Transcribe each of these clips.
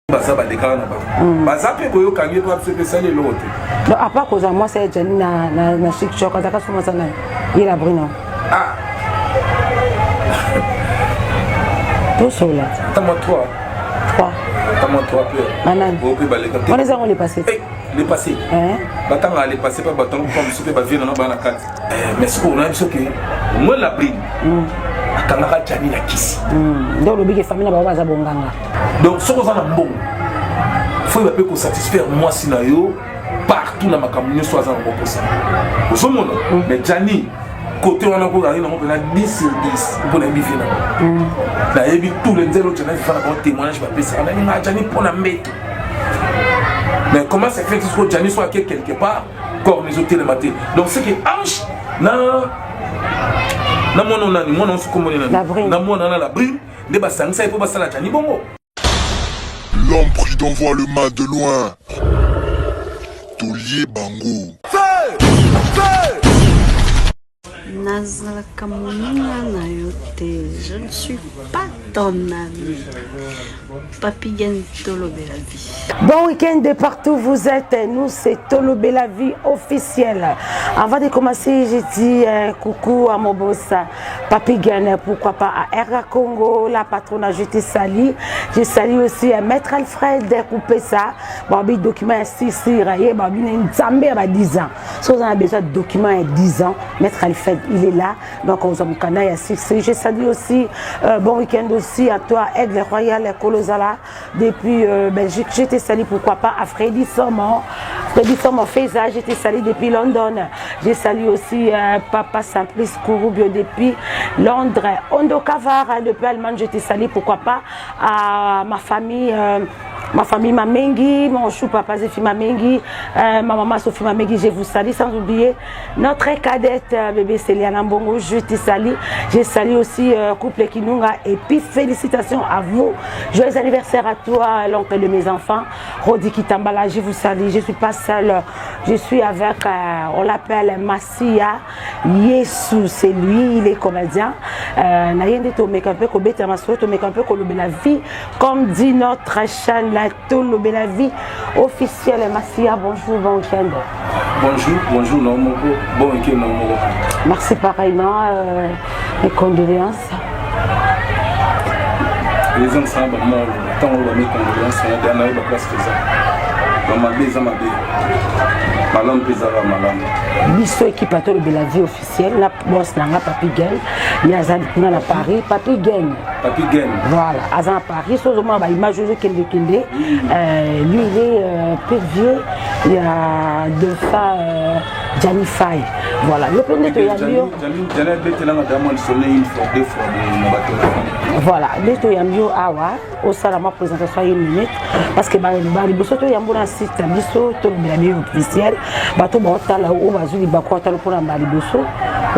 Baza ba déclaré là-bas. Baza pe boyo kangi toi c'est ça les l'autre. Non, à part cause moi c'est Jenny na chic choc quand ça commence na. Il a Bruno. Ah. Tout seul là. T'as-moi 3. 3. T'as-moi 3 peu. Manan. Au peu balé On les a on les passé. Les passés. Hein? Batanga les passé pas batanga comme si pas venir dans la carte. Mais ce qu'on a ce que moi la brine. Akanga Jani la kisi. Donc le big famille na ba baza bonganga. Donc ce qu'on a bon. Faut il peut satisfaire moi sinayo partout dans ma commune soit en repos. Vous sommes mais Jani côté on a ko arrive on a 10 sur 10 pour les bifina. Là et puis tous les zéro Jani faire un témoignage pas ça on a Jani pour la mettre. Mais comment ça fait que Jani soit quelque part comme les autres télématés. Donc c'est que Ange na mon se communique na mon la brille de basang ça il faut passer la Jani bongo. L'homme prudent voit le mal de loin. Tolier Bango. Nazalaka moninga na yo te, je ne suis pas ton ami. Papi Gagne Tolobé la vie. Bon week-end de partout vous êtes, nous c'est Tolobé la vie officielle. Avant de commencer, j'ai dit coucou à mon boss Papi Gagne, pourquoi pas à Erga Congo, la patronne, je te salue. Je salue aussi à Maître Alfred Coupé ça. Bon, le document est ici, une Zambé à 10 ans. Si vous avez besoin de documents à 10 ans, Maître Alfred il est là. Donc on a canal à 6. Je salue aussi, bon week-end aussi à toi, Aigle Royal Colosala. Depuis Belgique, je te salue pourquoi pas à Freddy Sommer. Freddy Sommer Feza, je te salue depuis London. Je salue aussi Papa Simplice Kouroubio depuis Londres. Ondo Kavar depuis Allemagne, je te salue pourquoi pas à ma famille. Ma famille Mamengi, mon chou papa Zéfi Mamengi, ma maman Sophie Mamengi, je vous salue sans oublier notre cadette bébé Céliana Mbongo, je te salue. Je salue aussi couple Kinunga et puis félicitations à vous. Joyeux anniversaire à toi, l'oncle de mes enfants, Rodi Kitambala, je vous salue. Je ne suis pas seule, je suis avec, on l'appelle Massia Yesu, c'est lui, il est comédien. Nayende Tomeka un peu Kobeta Masoro, Tomeka un peu Kolobé la vie, comme dit notre chaîne. La Tolobé la vie officielle. Massia, bonjour, bon week-end. Bonjour, non, bon week-end, non, merci pareillement, mes condoléances. Les gens sont morts, tant on va mes condoléances, on a dernière la place que ça. Dans ma maison, ma belle. Malam Pizarra, malam. Bisso équipe à Tolobé la vie officielle. La boss n'a Papi Gagne. Il y a Zadina à Paris. Papi Gagne. Papi Gagne. Voilà, à Paris. Sauf moi, il m'a joué Kende Kende. Lui, il est peu vieux. Il y a deux fois Jani Faye. Voilà, le premier de Yamio. Voilà, le to Yamio Awa. Au Salama présentation une minute. Parce que Bariboso to Yambo dans site Bisso Tolobé la vie officielle. Bato Botala ou Bazuli Bakota pour la Bariboso.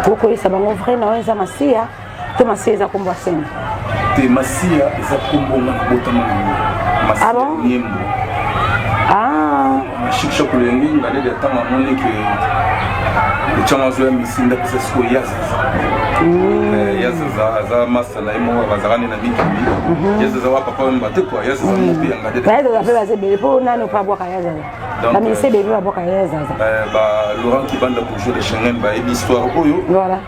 Pourquoi ça va mon vrai non, ça Massia. Massia est à combo scène. Massia est à combo ah bon? Ah. Chic choc le ngi ngade de temps à mon que le chama zo misi nda pesa sko yaza. Yaza za masala imo bazarani na biki. Yaza za papa mbate quoi, yaza za mopi ngade. Ba yaza za pesa bele po nano pa boka yaza. La misi bele pa boka yaza. Ba Laurent qui bande pour jouer les Schengen ba histoire oyo. Voilà.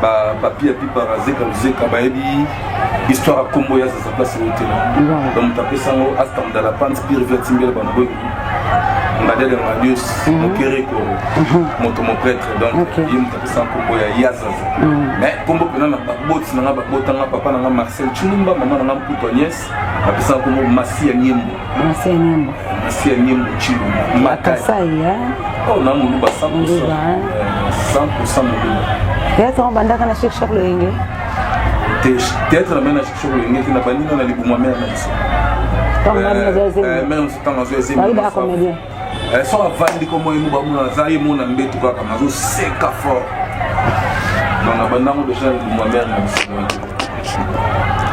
Ba papier puis par zeka zeka ba ebi histoire à Combo yaza sa place au hôtel. Donc tapé ça astam dans la pente pire vertimbel ba boy. Ngade de radius mon kereko mon prêtre donc il me tapé ça Combo yaza. Mais Combo pena na bot na ba botanga papa na Marcel Chulumba maman na Poutonnies tapé ça Combo Massia Niembo. Massia Niembo. Massia Niembo Chulumba. Makasa ya. Oh na mulu ba 100%. 100% mulu. Théâtre en banda kana chercher le yenge. Théâtre la mena chercher le yenge qui n'a pas ni dans les boumamé à Nice. Donc on a des même c'est dans les zéro. Il a comédien. Soit vandi comme moi nous ba muna zaye mona mbetu kwa kama zo seka fort. Donc na banda mo déjà les boumamé à Nice.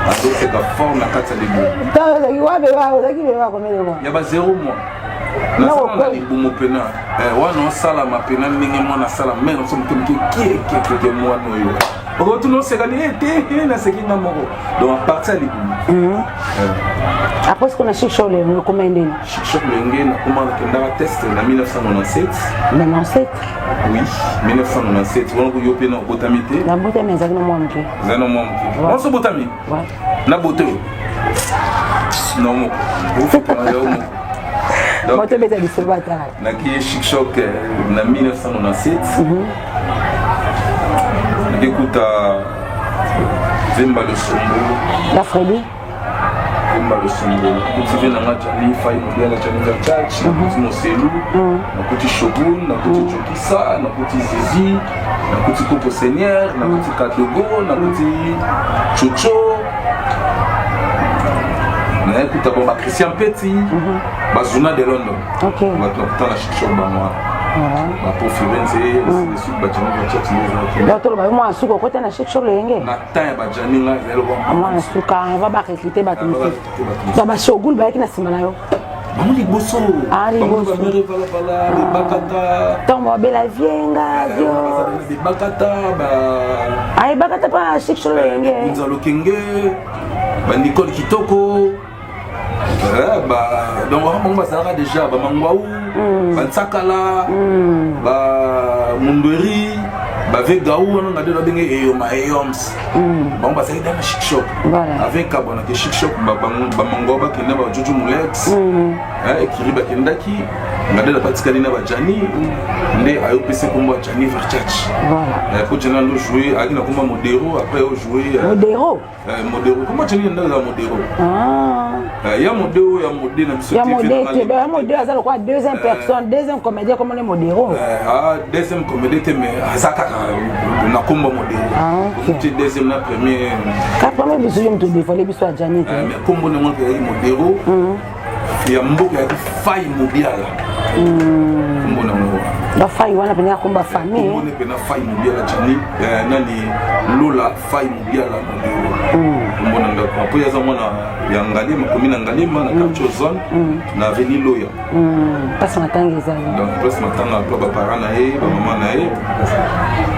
Ado seka fort na kata de boum. Ta ki wa be wa comédien. Ya ba 0 mois. Non, pena. On sala ma pena ningi mona sala mais on sommes qui moi no yo. Retourne se gagner na sekinga moko. Donc à partir de Après ce qu'on a Chic Choc le commandé. Chic Choc Lenge na commande kendara test en 1997. 97. Oui, 1997. On a yopé na botamité. Na botamé ça no moi mke. Zano moi mke. On se botamé. Ouais. Na boté. Non mo. Donc tu mets des bataille. Na qui Chic Choc na 1997. Écoute Zemba le Sombo. La Freddy. Zemba le Sombo. Kuti vena nga Jani Fai Mobile Jani Vertach, na kuti Moselu, na kuti Shogun, na kuti Jokisa, na kuti Zizi, na kuti Coco Seigneur, na kuti Katogo, na kuti Chocho. Na écoute bon Christian Petit, Bazuna de London. OK. Maintenant na Chic Choc ba moi. Ba pour Firenze, le sud ba Jani Vertach les là tout le moi suko côté na Chic Choc Lenge. na temps ba Jani là zelo ba. Moi suka va ba recruter ba tout. Ba ba Shogun ba ki na sima na yo. Maman liboso. Ah liboso. Maman mere vala les bakata. Tombo bela vienga yo. Les bakata ba. Ay bakata pa Chic Choc Lenge. Nzalo Kenge. Ba Nicole Kitoko. Bah donc on va ça déjà ba Mangwaou, ba Tsakala, ba Mundweri, ba Vegaou on a de la bengue et ma eyoms. Bon bah ça est dans le Chic Choc. Voilà. Avec Kabona que Chic Choc ba Mangwaou qui n'a ba Jojo Mulex. Qui riba Kendaki, on a de la patikali na ba Jani, ndé ayo PC comme Jani Vertach. Voilà. Pour Jani nous jouer, a na comme Modero après on jouer Modero. Modero. Comment Jani ndala Modero? Ah. Il y a Modero, il y a Modé dans ce Il y a Modé, ça le quoi deuxième personne, deuxième comédien comme les Modero. Deuxième comédien mais Azaka na combo Modero. Ah OK. Deuxième la première. Ka premier bisu je me tout défalé bisu à Jani. Mais combo na Modero. Il y a Mboka qui faille mondiale. Combo na La faille wana pena komba famille. Combo na faille mondiale Jani. Nani Lola faille mondiale Modero. Combo na ndako. Après ya zamana ya Ngalema, commune Ngalema na quartier zone na avenue Loya. Passe matanga ezali. Donc place matanga ba parents na ye, ba maman na ye.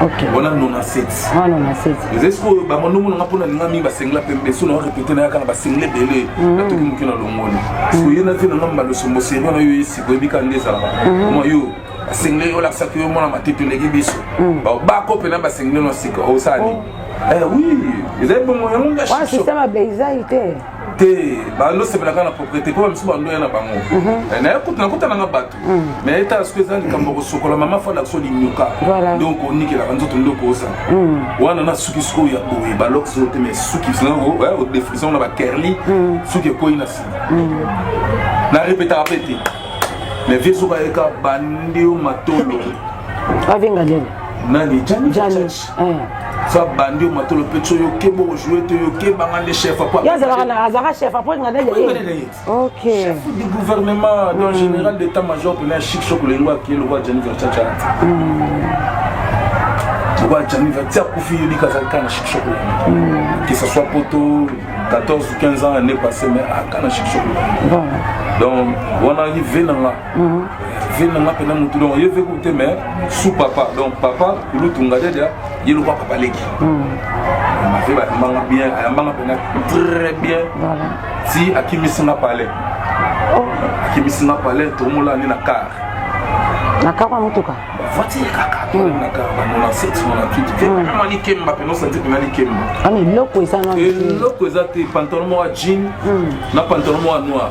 OK. On a 97. Ah non, on a 7. Est-ce que ba mono mono ngapona ngami ba singla pembe so na répéter na kana ba single belé na to ki mukina longoni. Parce que yena fina ngamba le sombo sérieux na yo isi ko bika ndeza. Moi yo single yo la sakyo mo na matito legi biso. Ba ko pena ba single no sika o sani. Oui, ils avaient bon moyen de Ouais, c'est ça ma blaisité. Bah non c'est pas la propriété pour même si bando yana bango. Na écoute na bato. Mais état ce que ça likambo sokola mama fa la so linyuka. Donc on niki la banzo tondo ko ça. Wana na suki sko ya boye ba lox zo te mais suki ça au défrision na ba kerli suki ko ina si. Na répéter. Mais viso ba eka bandi o matolo. Avenga lele. Nani Jani. Ça bandi au matolo pecho yo kebo jouer to yo ke bangande chef apa. Ya zara chef après ngade lele. OK. Chef du gouvernement dans général d'état-major pour un Chic Choc lengwa qui le roi Jani Vertach. Le roi Jani Vertach pour filer du Kazakana Chic Choc. Que ce soit poto 14 ou 15 ans l'année passée mais à Kana Chic Choc. Donc on arrive là. Venanga pena mutu donc je vais écouter mais sous papa donc papa il nous tunga déjà il le voit papa leki m'a fait manga bien manga pena très bien si akimisina parler akimisina parler tout le monde là na car kwa mutuka voiture kaka na car na 7 na 8 vraiment ni kemba pena santé pena ni kemba ami loko ça non loko ça te pantalon moi jean na pantalon moi noir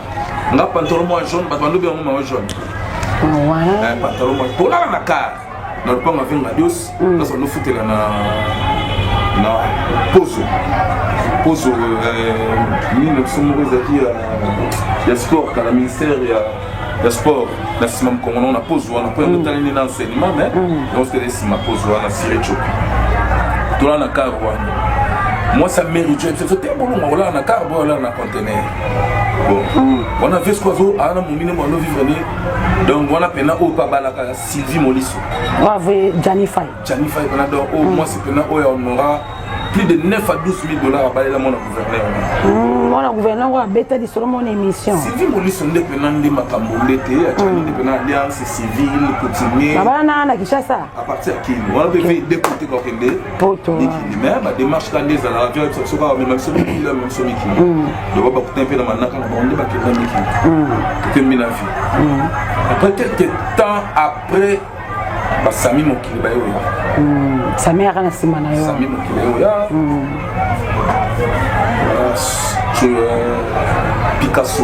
na pantalon moi jaune ba bandu bien moi jaune. Ouais. Pantalon pour la car. Dans le pan avec la dios, parce qu'on nous foutait là na pose. Pose nous sommes restés à sport car le ministère il sport la semaine comme on a pose on a pas de temps ni d'enseignement mais on se laisse ma pose on a siré choc. Tout là na car moi ça mérite c'était bon on là na car on là na conteneur. Bon, on a fait ce qu'on a mon minimum on vivre donc on a pena au Pabalaka Sylvie Molisso. On avait Jani Fai. Jani Fai on a donc au moi c'est pena au on aura plus de 9 à 12 000 $. À baler la mon gouverneur. Mon gouverneur a bêta dit sur mon émission. Sylvie Molis on dépendant de Makambondete, à Tchani dépendant alliance civile, coutumier. Baba na Kinshasa. À partir de qui on a fait des côtés quand on est. Poto. Mais ma démarche quand les à la radio ça va même sur qui là même sur qui. De va pas un peu dans ma naka on est pas que dans qui. Que mina vie. Après quelques temps après ba Sami Mokili ba yo. Sami ana simana yo. Sami Mokili yo. Picasso.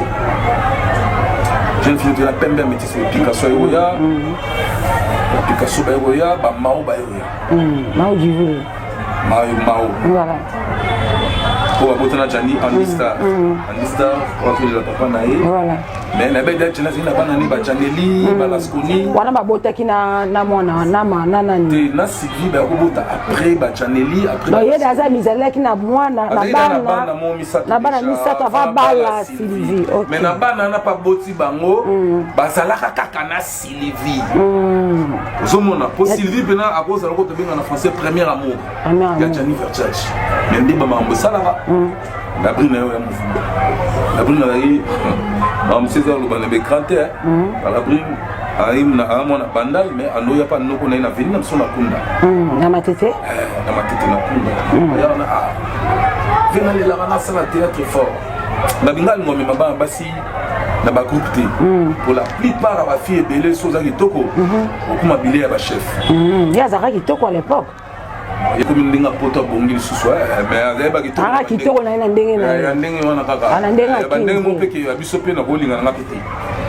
Jeune fille de la peine bien métisse Picasso Eroya. Picasso Eroya, bah Mao Eroya. Mao Djivoule. Mao. Voilà. Pour abotana Jani Andista. Andista, on va faire la papa naïe. Voilà. Mais la belle date, c'est la banane, ba Janeli, ba Lasconi. Wana ba bota ki na mwana na nani. Te na Sylvie ba bota après ba Janeli après. Donc il y a des amis zala ki na mwana na bana. Na bana misato va bala Sylvie. OK. Mais na bana na pas boti bango, ba zalaka kaka na Sylvie. Ozomona pour Sylvie bena à cause de l'autre bien en français premier amour. Ya Jani Versace. Mais ndi ba mambo salaka. La brune yo ya mouvement. La brune yi am César le banebe cranté la brune aim na amona bandal mais ando ya pa noko na vini na msona kunda. Na matete? Na matete na kunda. Ya na vena le la na sala théâtre fort. Na bingal ngome mabana basi na ba groupe T. Pour la plupart ba fille belé soza kitoko. Okuma bilé ya ba chef. Ya zaka kitoko à l'époque. Et comme une dingue à poto bongi sous mais avec ba kitoko. Ah kitoko na ina ndenge na. Ya ndenge wana kaka. Ana ndenge ba ndenge mo peke ya biso pe na bolinga na pete.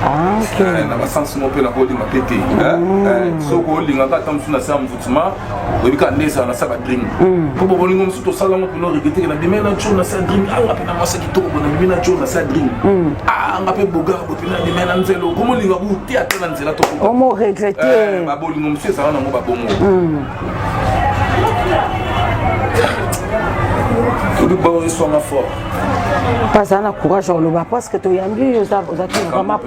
Ah OK. Na ba sens mo pe na bolinga pete. So ko linga ka tam suna sa mvutima. Obika ndesa na sa ba dream. Ko bo bolinga msuto sala mo pino regete na bimena na chona sa dream. Anga pe na masa kitoko bona bimena chona sa dream. Anga pe boga bo pina bimena nzelo. Ko mo linga bu ti atana nzela to ko. O mo regretter. Ba bolinga msuto sa na mo ba bomo. Tout le monde soit fort. Pas un courage au loba parce que tu as vu vous êtes vraiment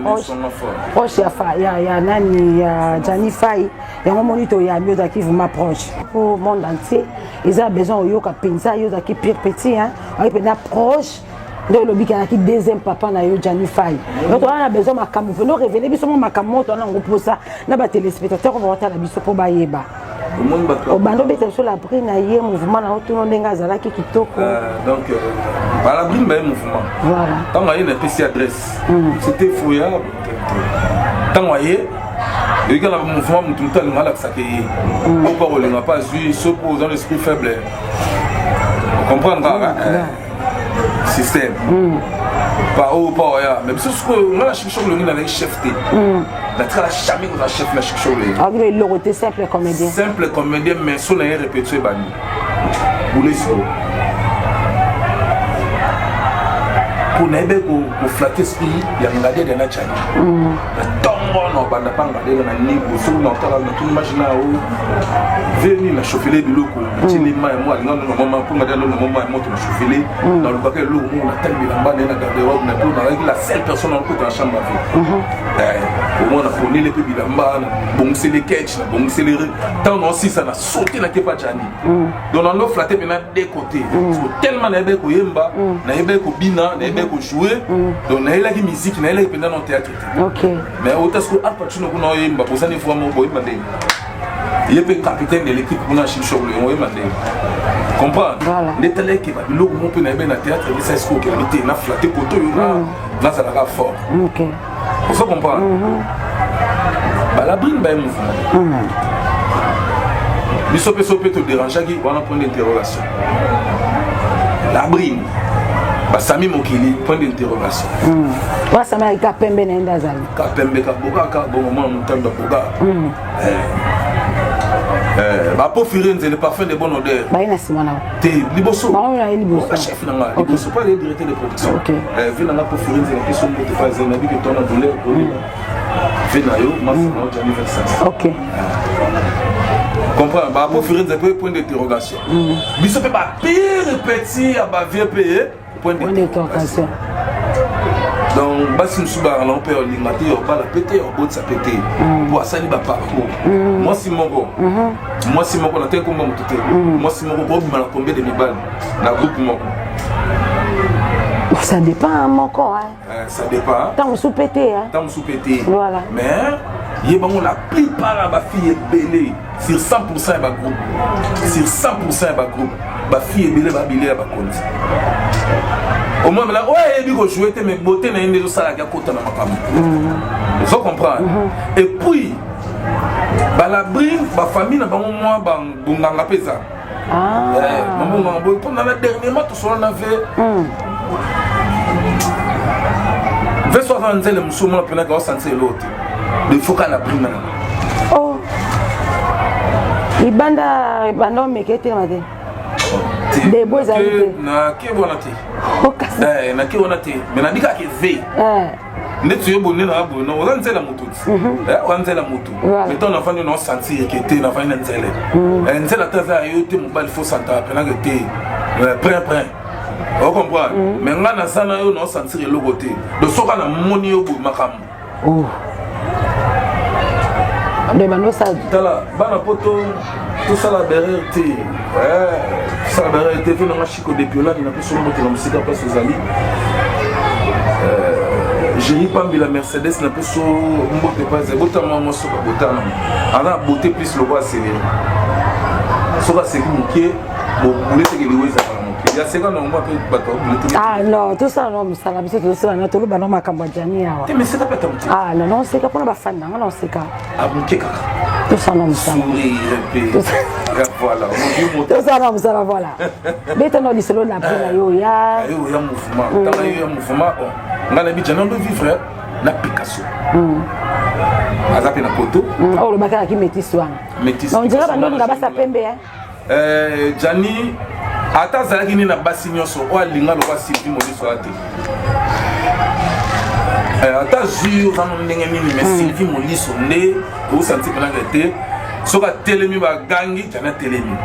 proche ya nani ya Jani Fai et on monite ya mieux qui vous m'approche pour le monde entier ils ont besoin de yoka pensa yo qui pire petit hein on peut approche de lobby qui deuxième papa na yo Jani Fai donc on a besoin makambo pour nous révéler biso makambo on a pour ça na ba téléspectateurs on va voir la biso pour bayeba au bando bete sur la brine na yé mouvement na autour ndenga zalaki kitoko donc à la brine ben mouvement voilà tant il y a une petite adresse c'était fouillable tant il y a un mouvement tout le temps ngala saké on parle on n'a pas vu se pose dans l'esprit faible comprendre système pas haut pas ya mais ce que on a cherché le avec chef T la tra jamais on a chef la cherché le ah mais l'autre simple comédien mais son a répété bani boulé pour n'aider pour flatter esprit il y a regardé de la chani no banda panga de na nibo so na tala na tout imagine au venir na chauffer de loko tini mai moi non maman pour madame non maman moi to chauffer dans le baquet l'eau on a tellement en bas na garde-robe na pour avec la seule personne en côté en chambre au moins on a fourni les pébis là-bas bon c'est les catch bon c'est les tant aussi ça na sauté na kepa jani donc on l'a flatté maintenant des côtés tellement na ko yemba na yebe ko bina na yebe ko jouer donc na la musique na la pendant au théâtre OK mais parce que Al Pacino kuna yemba posani fois mo boy mande il est capitaine de l'équipe kuna chicho le mande comprendre l'état qui va le mon pe na ben na théâtre mais ça est-ce que était na flatter poto là ça va fort OK on se comprend bah la brine ba mouvement biso pe te déranger qui on a point d'interrogation la brine bah Sami Mokili point d'interrogation wa sama ka pembe na enda zali ka pembe ka boka ka bon moment mutanda boka bah pour firer le parfum de bonne odeur bah ina simana te liboso bah on a liboso chef na nga liboso pas le directeur de production OK vina na pour firer le question de te faire un avis que ton douleur vina yo mas na anniversaire OK comprends bah pour firer un point d'interrogation biso pe ba pire petit à ba vieux payé point d'interrogation donc basi musuba on peut lingate on va la péter on bout ça péter pour ça liba parcours moi si moko na te ko mo tuté moi si moko bob mala combien de mibal na groupe moko ça dépend moko hein ça dépend tant sous péter hein tant sous péter voilà mais yebamo la plupart ba fille belé sur 100% ba groupe sur 100% ba groupe ba fille belé ba bilé ba compte au moins là ouais il faut jouer mais beauté na inde ça la kota na makambo vous comprenez et puis ba la brille ba famille na bango moi ba bunganga pesa maman maman pour na dernièrement tout ça on avait vers 60 ans le musulman pena ka sentir l'autre de faut qu'à la brille oh ibanda mekete mate des beaux amis na ke bonati na ke bonati mais na dika ke ve ne tu es bonné na bonno on nzela mutu on nzela mutu mais ton enfant ne sentir que te na fanya nzela nzela taza yote mobile faut sentir pena que te prêt on comprend mais ngana sana yo no sentir le côté de soka na moni yo makam oh de bano sa tala bana poto tout ça la derrière te ça la derrière te venu na chiko depuis là na peso moto na musika passe aux amis j'ai pas mis la Mercedes na peso mbote pas bota mama soka botana ana beauté plus le bois c'est soka c'est qui bon vous êtes que les weza il y a 50 ans moi peut bato ah non tout ça non ça la biso tout ça na tolo bana makambo jani awa mais c'est pas tant ah non c'est ka pona ba fan non c'est ka abuke kaka tout ça non ça voilà tout ça non ça voilà beta no diselo na pena yo ya mouvement dans yo mouvement ngana bi jana do vivre na Picasso azape na poto oh le bakara ki métis wana métis on dirait bando nga basa pembe hein Jani ata zalaki ni na basi nyonso o alinga lo basi bi mo biso ate ata jure dans ndenge nini mais Sylvie Moliso nde ko santi kana ngete soka telemi ba gangi jana telemi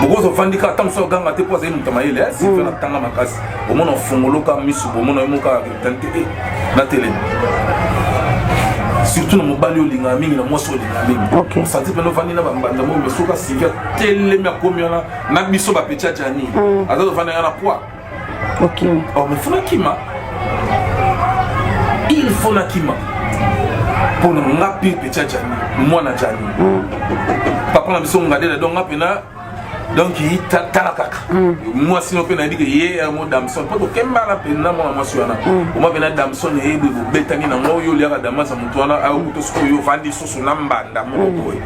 bokozo fandika tamso ganga te poza ni mutamayele Sylvie na tanga makasi omona fongoloka misu omona yomoka tante na telemi surtout na mobali olinga mingi na mwasi olinga mingi santi peno vandi na bambanda mo mesoka Sylvie telemi akomiona na biso ba pecha jani azo vanda na poids ok oh mais fona kima il faut na kima pour nga pi pecha jani mwana jani papa na biso ngade donc ngapena donc il tala kaka moi sinon pe na dit que hier mo Damson poto kemba la pena mo amasiona o ma bena Damson e be betani na mo yo liaka damasa mutwana a kuto sko yo vandi susu na mbanda mo boy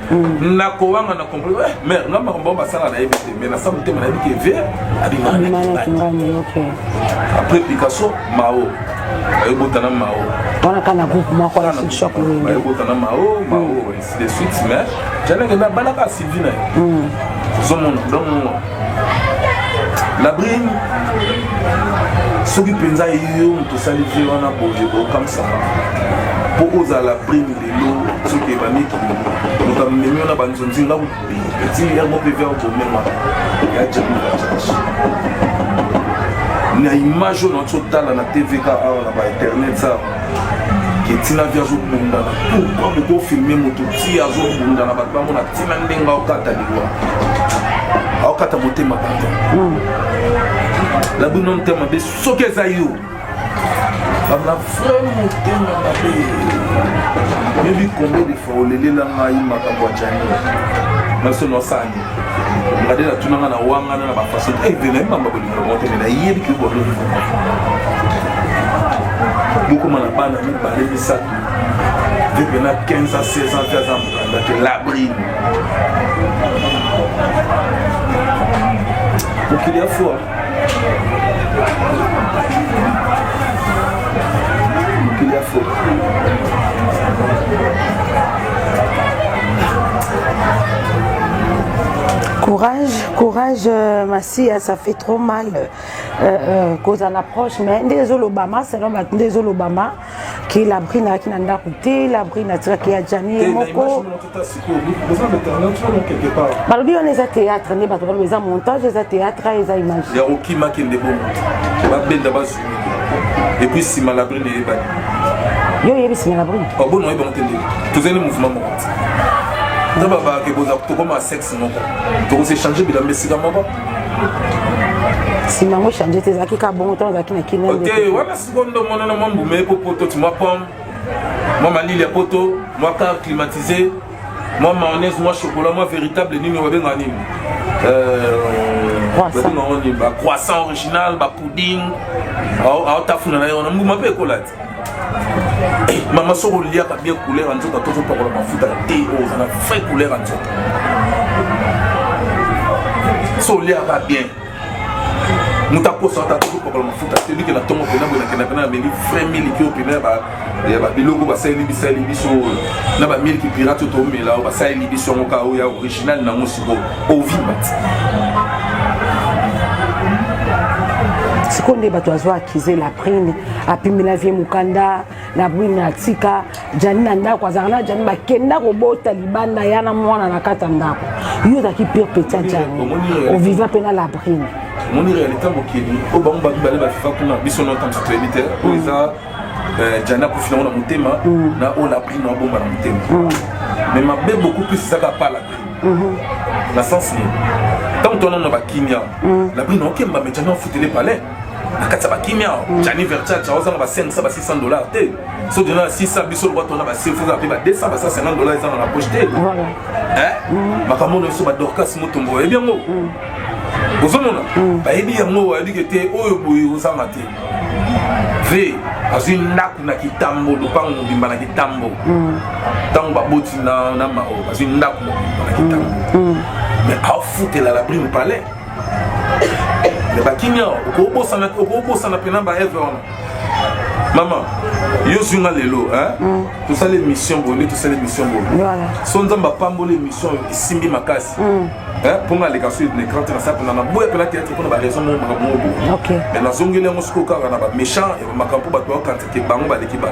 na ko wanga na comprendre mais ngamba ko bomba sala na ebete mais na samu tema na dit que ver abi mana ok après Picasso Mao ay botana Mao on a kana groupe mo ko la choc ay botana Mao ainsi de suite mais jana que na balaka Sylvie donc la brine ce qui pensa yo to saliver wana boye comme ça pour oser la brine de l'eau ce qui va mettre nous avons mis on a banzonzi là petit hier mo pv au bomema ya jamu na image on total na TVK na ba internet ça qui tina vierge bunda pourquoi beaucoup filmer moto ti azo bunda na ba mona tina ndenga okata liwa okata motema pardon la bonne non tema be soke zayo abna vraiment tema na be mais combien de fois olele la ngai makambo jani na sono sani ngade la tunanga na wanga na ba façon vena mamba boli ko monte na yebi ki bo beaucoup mana bana mi parler de ça depuis na 15 à 16 ans 15 ans dans l'abri donc il y a foi donc il y a foi courage Massi, ça fait trop mal cause en approche mais désolé Obama c'est non désolé Obama qui la brine qui n'a pas coûté la brine a tiré qui a Jani moko balobi on les a théâtre ne ba les a montage les a théâtre les a image ya okima qui ndebo ba benda ba Et puis si Malabrine est banni. Yo yebi si Malabrine. Oh bon non, il va entendre. Tous les mouvements mon. Ça va pas que vous avez comme un sexe non. Donc c'est changer de la messie dans mon bas. Si maman changer tes acquis ka bon temps acquis na kina. OK, voilà seconde mon non mon boumé pour poto tu moi pomme. Moi ma lille poto, moi car climatisé. Moi mayonnaise, moi chocolat, moi véritable nini wa benga nini. Croissant original, pudding. Ah tafuna na yo na mbuma pe kolate. Maman soro lia ka bien couleur en tout cas toujours pour la mafuta thé on a fait couleur en tout. So lia ka bien. Muta posa ta toujours pour la mafuta celui qui la tombe pena pena mais frais mili qui opina ba ya ba biloko ba sai libi so na ba mili qui pirate to me là ba sai libi so ka o ya original na musibo au vimat. Sikonde bato azwa akize la prime apimi la vie mukanda na bwina tika jani na ndako azana jani bakenda kobota libanda yana mwana na kata ndako yo taki pire petit jani on vivant pena la prime mon réalité mokili o bango babale ba fifa kuna biso no temps to éviter o eza jana pour finalement na motema na o la prime na bomba na motema mais ma be beaucoup plus ça ka pas la prime la sens ni tant on a ba kimia la prime no kemba mais jana foutu les palais akatsa ba kimia jani vercha cha oza ba 500 ba 600 dollars te so de na 600 biso lo tona ba 600 ba 200 ba 150 dollars dans la poche te makamono so ba dorcas motombo e bien ngo ozomona ba ebi yango wa dike te oyo boyi ozanga te ve azwi ndaku na kitambo lupango mobimba na kitambo ntango baboti na mao azwi ndaku na kitambo mais afutela la prime palais le bakimia okobosana pena ba eve wana maman yo zunga lelo tout ça les missions bonnes tout ça les missions bonnes so nzamba pambole mission isimbi makasi pour nga les cas sur l'écran tu ça pour na boya pela théâtre pour na raison mon OK mais na zongele ngo siko ka na ba méchant et makampo ba to quand te bango ba l'équipe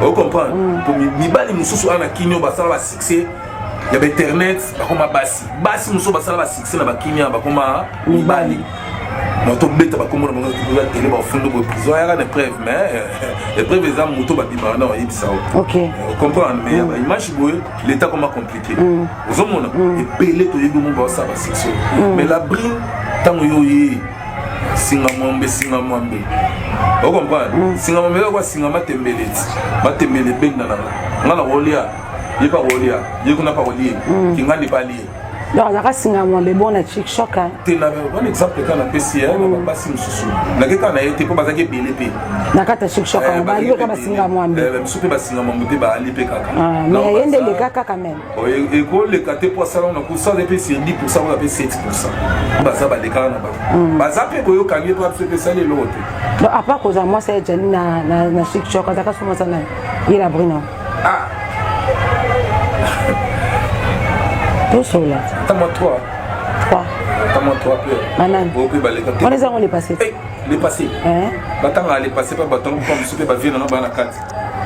on comprend pour mi bali mususu ana kinyo ba sala ba succès ya ba internet ba koma basi mususu ba sala ba succès na ba kinya ba koma mi bali moto beta ba komo na mongo la télé ba fundo ko prison ya na preuve mais épreuve les âmes moto ba bima na yi bisa OK comprendre mais ba image boye l'état comment compliqué ozomona et pelé to yebi mo ba sa ba section mais la brine tango yo yi singa mombe o comprendre singa mombe ko singa matembele benda na ngala wolia yepa wolia yekuna pa wolia kingani pali. Donc, la race est bon, la chic choc. Tu as un exemple quand on a PCA, on va passer une sous. La gueule quand on a été pour baser BLP. La carte chic choc, on va aller comme singa moi. Super basinga moi, tu vas aller kaka. Mais il y a des kaka quand même. Et quand les cartes pour ça, on a pour ça, on a payé 10%, on a payé 7%. Baza ba les kaka na ba. Baza pe ko yo kangi pour faire ça les l'autre. Donc, à part que moi, c'est Jenny na chic choc, on a qu'à se ça là. Il a brûlé. Ah. Tout seul là. T'as-moi 3. 3. T'as-moi 3 peu. Manan. On les a on les passés. Les passés. Batang les passer pas batang comme super ba vie na ba na 4.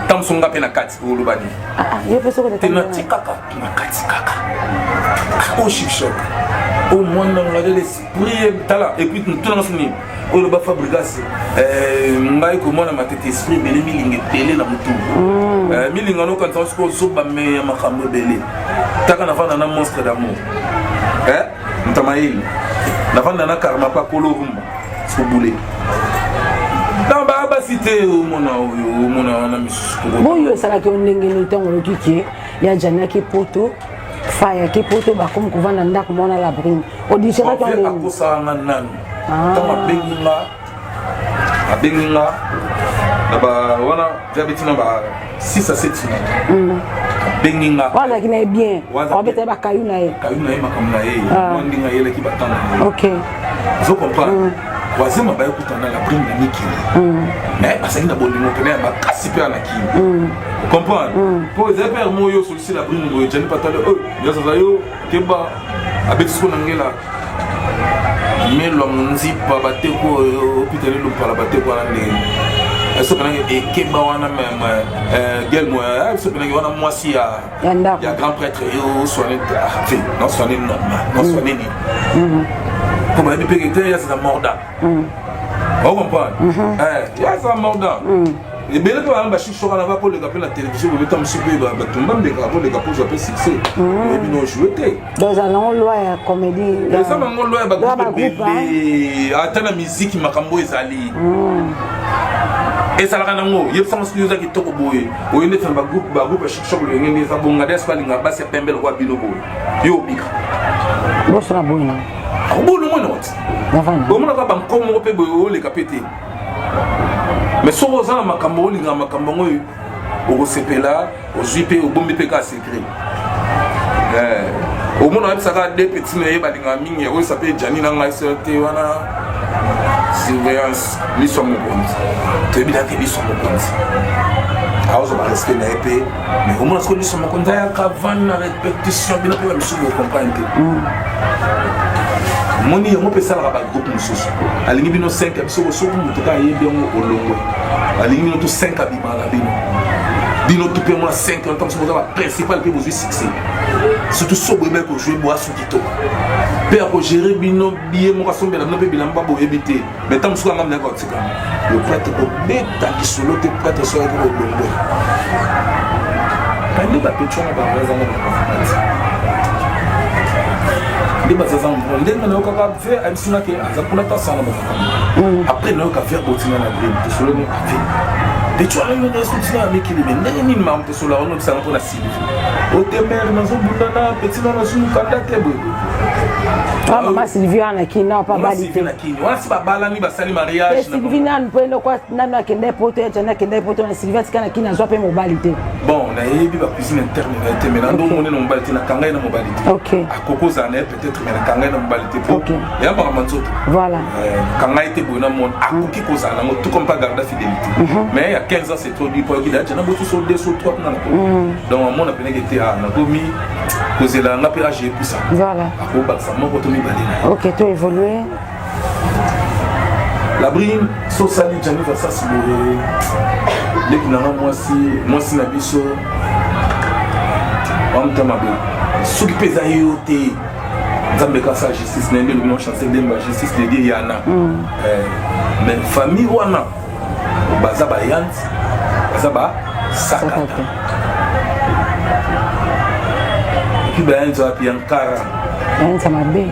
Tam songa pe na 4 pour le bani. Je peux se connaître. Na tikaka na 4 kaka. Oh chic choc. Au moins on a l'esprit tala et puis tout dans fini. O le ba fabricasse ngai ko mona matete esprit belé milingi télé na mutu. Milinga no quand on se pose ba me makambo belé. Taka na vanda na monstre d'amour. Ntamaïl. Na vanda na karma pa kolo rumba. So boulé. Dans ba cité mona na misu. Bon yo sala ke ndenge no tango lo kiki ya jana ki poto. Faya ki poto ba comme ko vanda ndako mona la brine. O di sera ko ndenge. Ko sa ngana. Tama benginga. Ba wana diabetes na ba 6 à 7 semaines. Benginga. Wala kina bien. On bete ba kayuna ye. Kayuna ye makamna ye. Mondinga yele ki batana. OK. Je comprends. Wazima ba ekutana la prime na niki. Mais asali na bolingo pena ba kasipe na ki. Comprendre. Pour les faire moyo sur la prime ngo jani patale. Yo ça yo keba abetisiko nangela. Melo nzipa bateko hôpital lo pala bateko na ndenge. Eso kana ekeba wana même gel moi eso kana wana mwasi ya grand prêtre yo soigner non soigner normal non soigner ni. Comme il peut être ya c'est morda. On comprend. Il y a ça mordant. Et bien que on va chercher on va pour le la télévision vous mettons monsieur ba tomba de pour les capos appelle succès. Et puis nous jouer. Dans un loi comédie. Ça m'a mon loi ba bébé attends la musique makambo ezali. Et ça la nango yeb sama studio qui toko boye. Oyende fa ba groupe chercher le ngene za bonga des pas linga basi pembele kwa bino boye. Yo bika. Bo sona boye na. Bo no monot. Bo mona ba comme pe boye le capete. Mais si vous avez un makambo, vous avez un makambo, vous avez un jupe, vous avez un secret. Au moins, vous avez des petits nez, vous s'appelle Janine, vous avez une surveillance, ils sont mon compte. Très bien, ils sont mon compte. Alors, je vais rester dans l'épée, mais au moins, ils sont mon compte. Il y a une répétition, il y a une répétition, vous comprenez. Moni on peut ça la groupe mususu alingi bino 5 episode so ko mutuka yebi on olongo alingi bino to 5 abima la bino to pe moi 5 en tant que la principal pe vous succès surtout so bo ko jouer bois sous kito pe ko gérer bino billet mo ka sombe la no pe bilamba bo ebité mais tant so ngam na ko tika le prêtre ko beta ki solo te prêtre so ko olongo kandi ba pe chona ba raza na les bases en monde, on a encore fait un signe qui a pour la tasse en après, on a fait bottiner la grille, tout seul, on a fait. Et tu as une soutien avec qui est né, mais on sur la ronde, ça on a cible. Au témère, dans un bout petit dans la soupe, quand la table. Ah, maman Sylviane qui n'a pas validé. Voilà, c'est pas balani, bah, salut mariage. Sylviane, pour le quoi, n'a qui n'est pas peut-être, n'a qui n'est pas peut-être, Sylviane, qui n'a pas mobilité. Bon, on a eu la cuisine interne, mais là, on est en mobilité, la kanga est en mobilité. Ok. À Coco Zané, peut-être, mais la kanga est en mobilité. Ok. Il y a un paramanzo. Voilà. Kanga était bon, on a cookie Kozana, tout comme pas garder la fidélité. Mais il y a 15 ans, c'est trop du poids qui date, on a beaucoup sur 2 sur 3. Donc, on a appelé que à Nagomi, que là, on a péragé pour ça. Voilà. Ok, tu as évolué. La brine, so sali Jani va ça c'est le moi si na biso on t'a mabé ce qui pèse à yoté Zambeka sa justice n'est le nom chancel de la justice de dire yana mais famille wana bazaba yant bazaba sakata qui ben zo api ankara ça mabé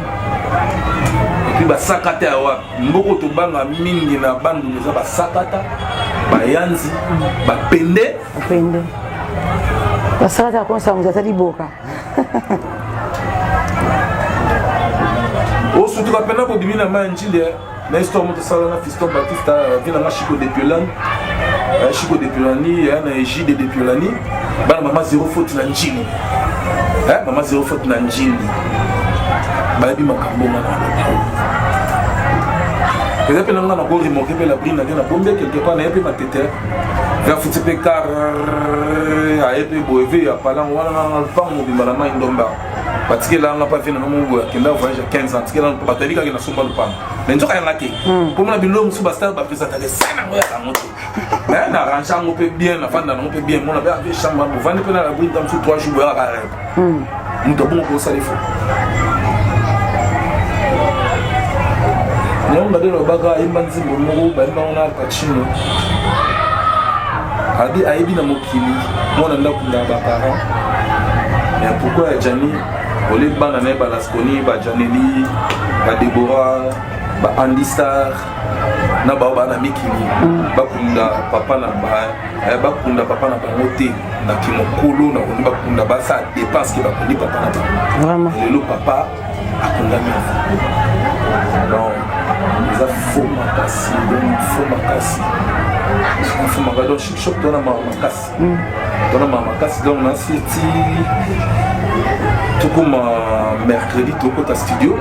puis basakata awa mboko to banga mingi na bandu neza basakata bayanzi bapende basakata comme ça vous êtes liboka o surtout la pena pour divina manjile na histoire moto sala na Fiston Batista vina na Chico de Piolani Chico de Piolani na Ejide de Piolani bana mama zéro faute na njili mama zéro faute na njili babi makambo na peut-être que nous avons remarqué que la brine a bombé quelque part, n'a pas ma tête. Vers Fouti car a été boévé à Palan, on a pas mon bimalama indomba. Parce que là, on n'a pas fait un moment qui a voyagé 15 ans, parce que là, on n'a pas dit qu'il y a un sombre de pan. Mais nous avons raté. Pour moi, l'homme sous Bastar va présenter ça dans la moto. Mais on a arrangé, on peut bien, la femme on peut bien. On avait fait chambre pour vendre la brine dans 3 jours à l'arrêt. Nous avons pour ça les faux. On a dit le baga imbanzi mbomo bamba ona kachino abi aibi na mokili mona ndakunda ba parents mais pourquoi Jani olé bana na ba Lasconi ba Janeli ba Deborah ba Andy Star na ba na mikili bakunda papa na moté na kimokolo na ba kunda ba sa dépense ki ba kundi papa na ba vraiment le papa akunda mi non ils a faux makasi faux makasi donc chic shop dona makasi donc na city tout comme mercredi tout côté studio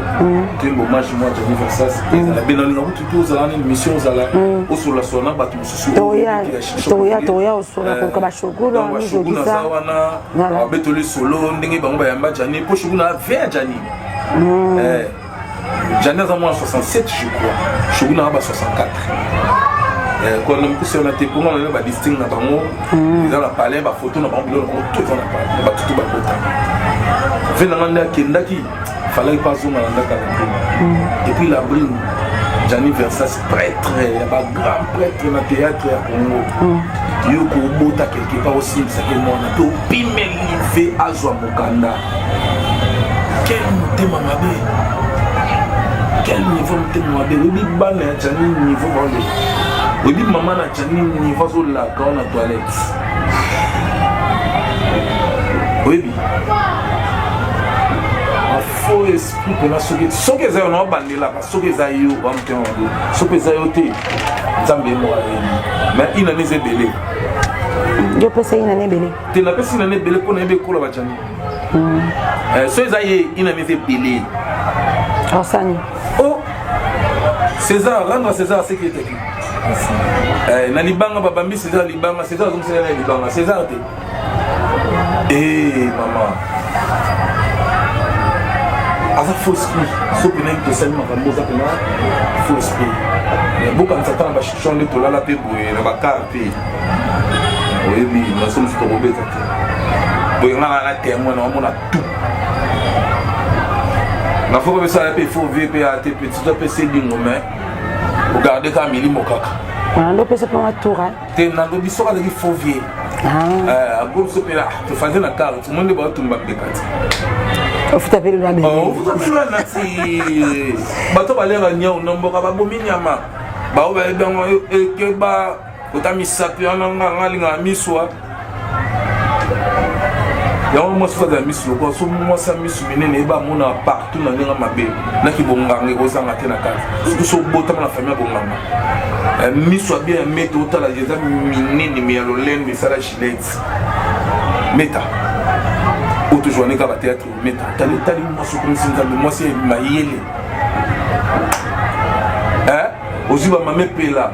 tu un hommage moi d'anniversaire la benani na tout aux années émission zala au sur la sona ba tout sur toya au sur la ko ba shogolo ni jodisa na betoli solo ndenge bango ba yamba jani po shuguna vers jani Janez en moins 67 je crois. Je suis en 64. Quand on a sur la télé, on a distingué dans ils ont la palais, la photo, on a tout dans la palais, tout dans la venant à Kendaki, fallait pas zoomer dans la et puis la brine. Gianni Versace prêtre, il y a un grand prêtre dans le théâtre à Congo. Il y a un bota quelque part aussi, c'est que moi, on a pu m'élever à Zouamokanda. Quel thème mabé? Quel niveau de thème mabé? Oui, ban na Gianni niveau volé. Oui, maman na Gianni niveau sur la quand on a toilette. Oui. Faux esprit pour la sauver. Ce que j'ai on a bandé là, ce que j'ai eu, on te demande. Ce que j'ai eu, Zambé moi. Mais il n'a pas belé. Je peux essayer une année belé. Tu n'as pas une année belé pour ne pas couler la Gianni. Ce que j'ai eu, il n'a pas belé. Orsani. Oh, César, rendre César ce qui était qui. Nalibanga babambi César libanga, César comme César libanga, César te. Eh maman. Asa faux esprit, ce que n'est que seulement quand nous appelons faux esprit. Mais beaucoup de temps, on va changer tout là la paix pour la carte. Oui, oui, nous sommes sur le bébé. Oui, on a la témoin, on a tout. Il faut que ça il faut VP à tes petits PC du moment. Regardez comme il est mokaka. On doit passer pour un tour. Tu n'as pas besoin de faut vieux. Ah, groupe sopela, tu faisais la carte, tout le monde va tomber de carte. Au fait appeler la bébé. Oh, vous avez la nati. Bato ba lera nya onombo ka ba bominyama. Ba o ba dango ke ba otami sapi ananga ngalinga miswa. Ya mo so da mislo ko so mo sa misu binene ba mona partout na nga mabe. Na ki bongange ko sanga te na carte. So bota na famille bonganga. Miswa bien mettre au tala jeza minini mi alolen mi sala chilette. Meta. Toujours on est au théâtre, mais t'as moi sur le cinéma, moi c'est ma yéle. Hein? Aussi va ma mère là.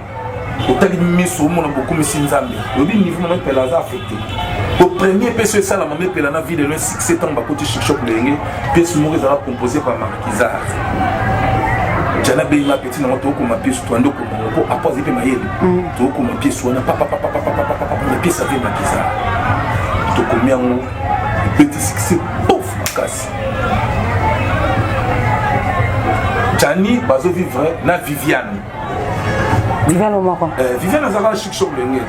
Au tali mis au monde beaucoup de cinéma. Le niveau ma mère là a affecté. Au premier PC ça la ma mère là na vie de 6-7 ans ba côté chic shop lengue, pièce mourir ça composé par Marquisard. Jana be ma petite na to ko ma pièce to ando ko ko apposer pe ma yéle. To ko ma pièce wana papa ma pièce avec Marquisard. To ko miango petit succès, pouf, ma casse. Gianni, bazo vivre, na Viviane. Viviane au Maroc. Viviane a zala chic shop lengue.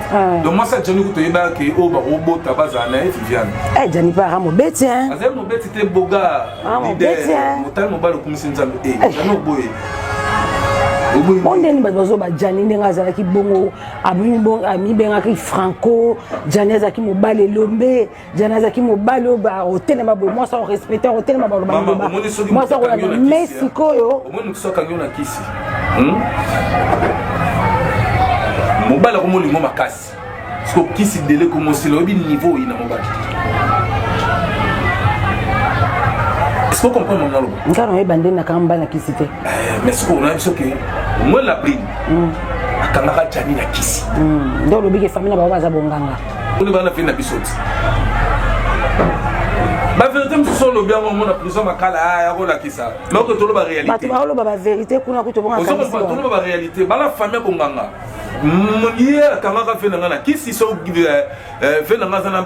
Donc moi ça Gianni kuto yeba ke o ba robot tabazana Viviane. Gianni para mo beti hein. Azem mo beti te boga. Mo beti hein. Mo tal mo ba le komisi nzambe Gianni boye. Mondeni bazo ba Gianni ndenga zala ki bongo abimi bon ami benga ki Franco Gianni azaki mobale lombe Gianni azaki mobale ba hôtel ma moi ça respecter hôtel ma ba moi ça on Mexico yo omoni so kanyo na kisi mobale ko mo lingo makasi so kisi dele ko mo silo bi niveau ina mobale. Est-ce que vous comprenez mon nom? Nous avons bandé na kamba na kisite. Mais ce qu'on a vu c'est que moi la bride. Akanga Gianni na kisi. Donc le big famille na ba baza bonganga. On va na faire na bisoti. Ba vérité me so lo bien mon na prison makala ya ko la kisa. Mais que to lo ba réalité. Ba lo ba vérité kuna ko to bonga kisi. To lo ba réalité. Ba la famille bonganga. Hier quand on a fait na kisi so fait na ngana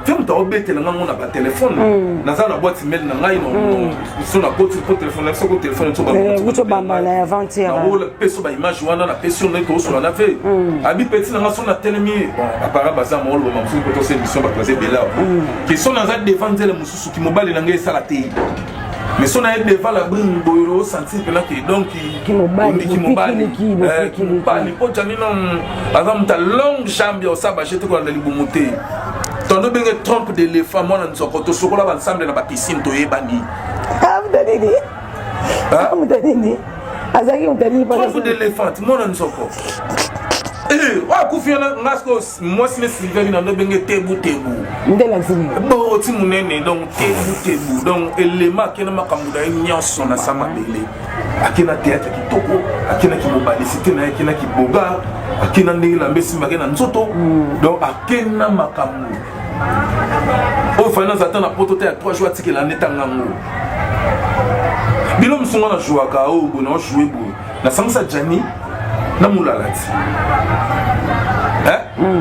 film to obete na ngana ba téléphone na za na boîte mail na ngai no so na côté pour téléphone so ko téléphone to ba mucho bamba na avant-hier na wala peso ba image wana na peso na to so na fait abi petit na so na telemi bon appareil baza mo lo ba musu ko to émission ba placer bela qui sont dans za devant le mususu ki mobile na ngai sala te. Mais si on a devant la brune, on va sentir que là, donc, qui mobile, ta longue jambe, au sabbat, je te connais dans les boumotés. Ton nom est trompe d'éléphant, moi, dans son côté, sur la ensemble dans la piscine, tu es banni. Ah, vous donnez dit. Ah, vous donnez dit. Azaki, vous donnez dit. Trompe d'éléphant, moi, dans son côté. Eh, wa kufiana ngasko moi si Sylvain na ndo benge tebu ndela zini bo ti munene donc tebu donc élément kena makambuda nyonso na sama bele akina théâtre kitoko akina kibobalisité na akina kiboga akina ndela mbesi magena nzoto donc akena makambu o finance attend na potote ya 3 jours tikela netanga ngo bilo msunga na jouaka o bona jouer bo na sangsa Gianni na mulalati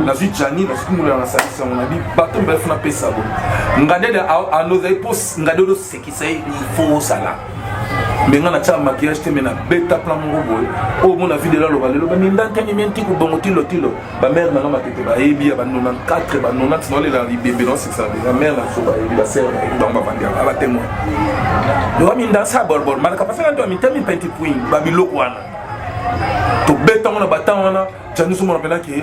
na vie Gianni na skumula na salisa on a dit bato bref na pesa bo ngade a nos épos ngade do sekisa il faut ça là mais on a un maquillage qui est un bêta plan mon oh mon avis de là le balai le mais dans quel moment tu bon tilo ma mère n'a pas été bah et bien bah 94 bah 90 non les là les bébés non c'est ça la mère là so bah et la sœur dans ma famille à la témoin le ami dans ça bol mal capacité de ami tami penti point bah biloko wana to bêta on a battant on a tu nous sommes rappelé que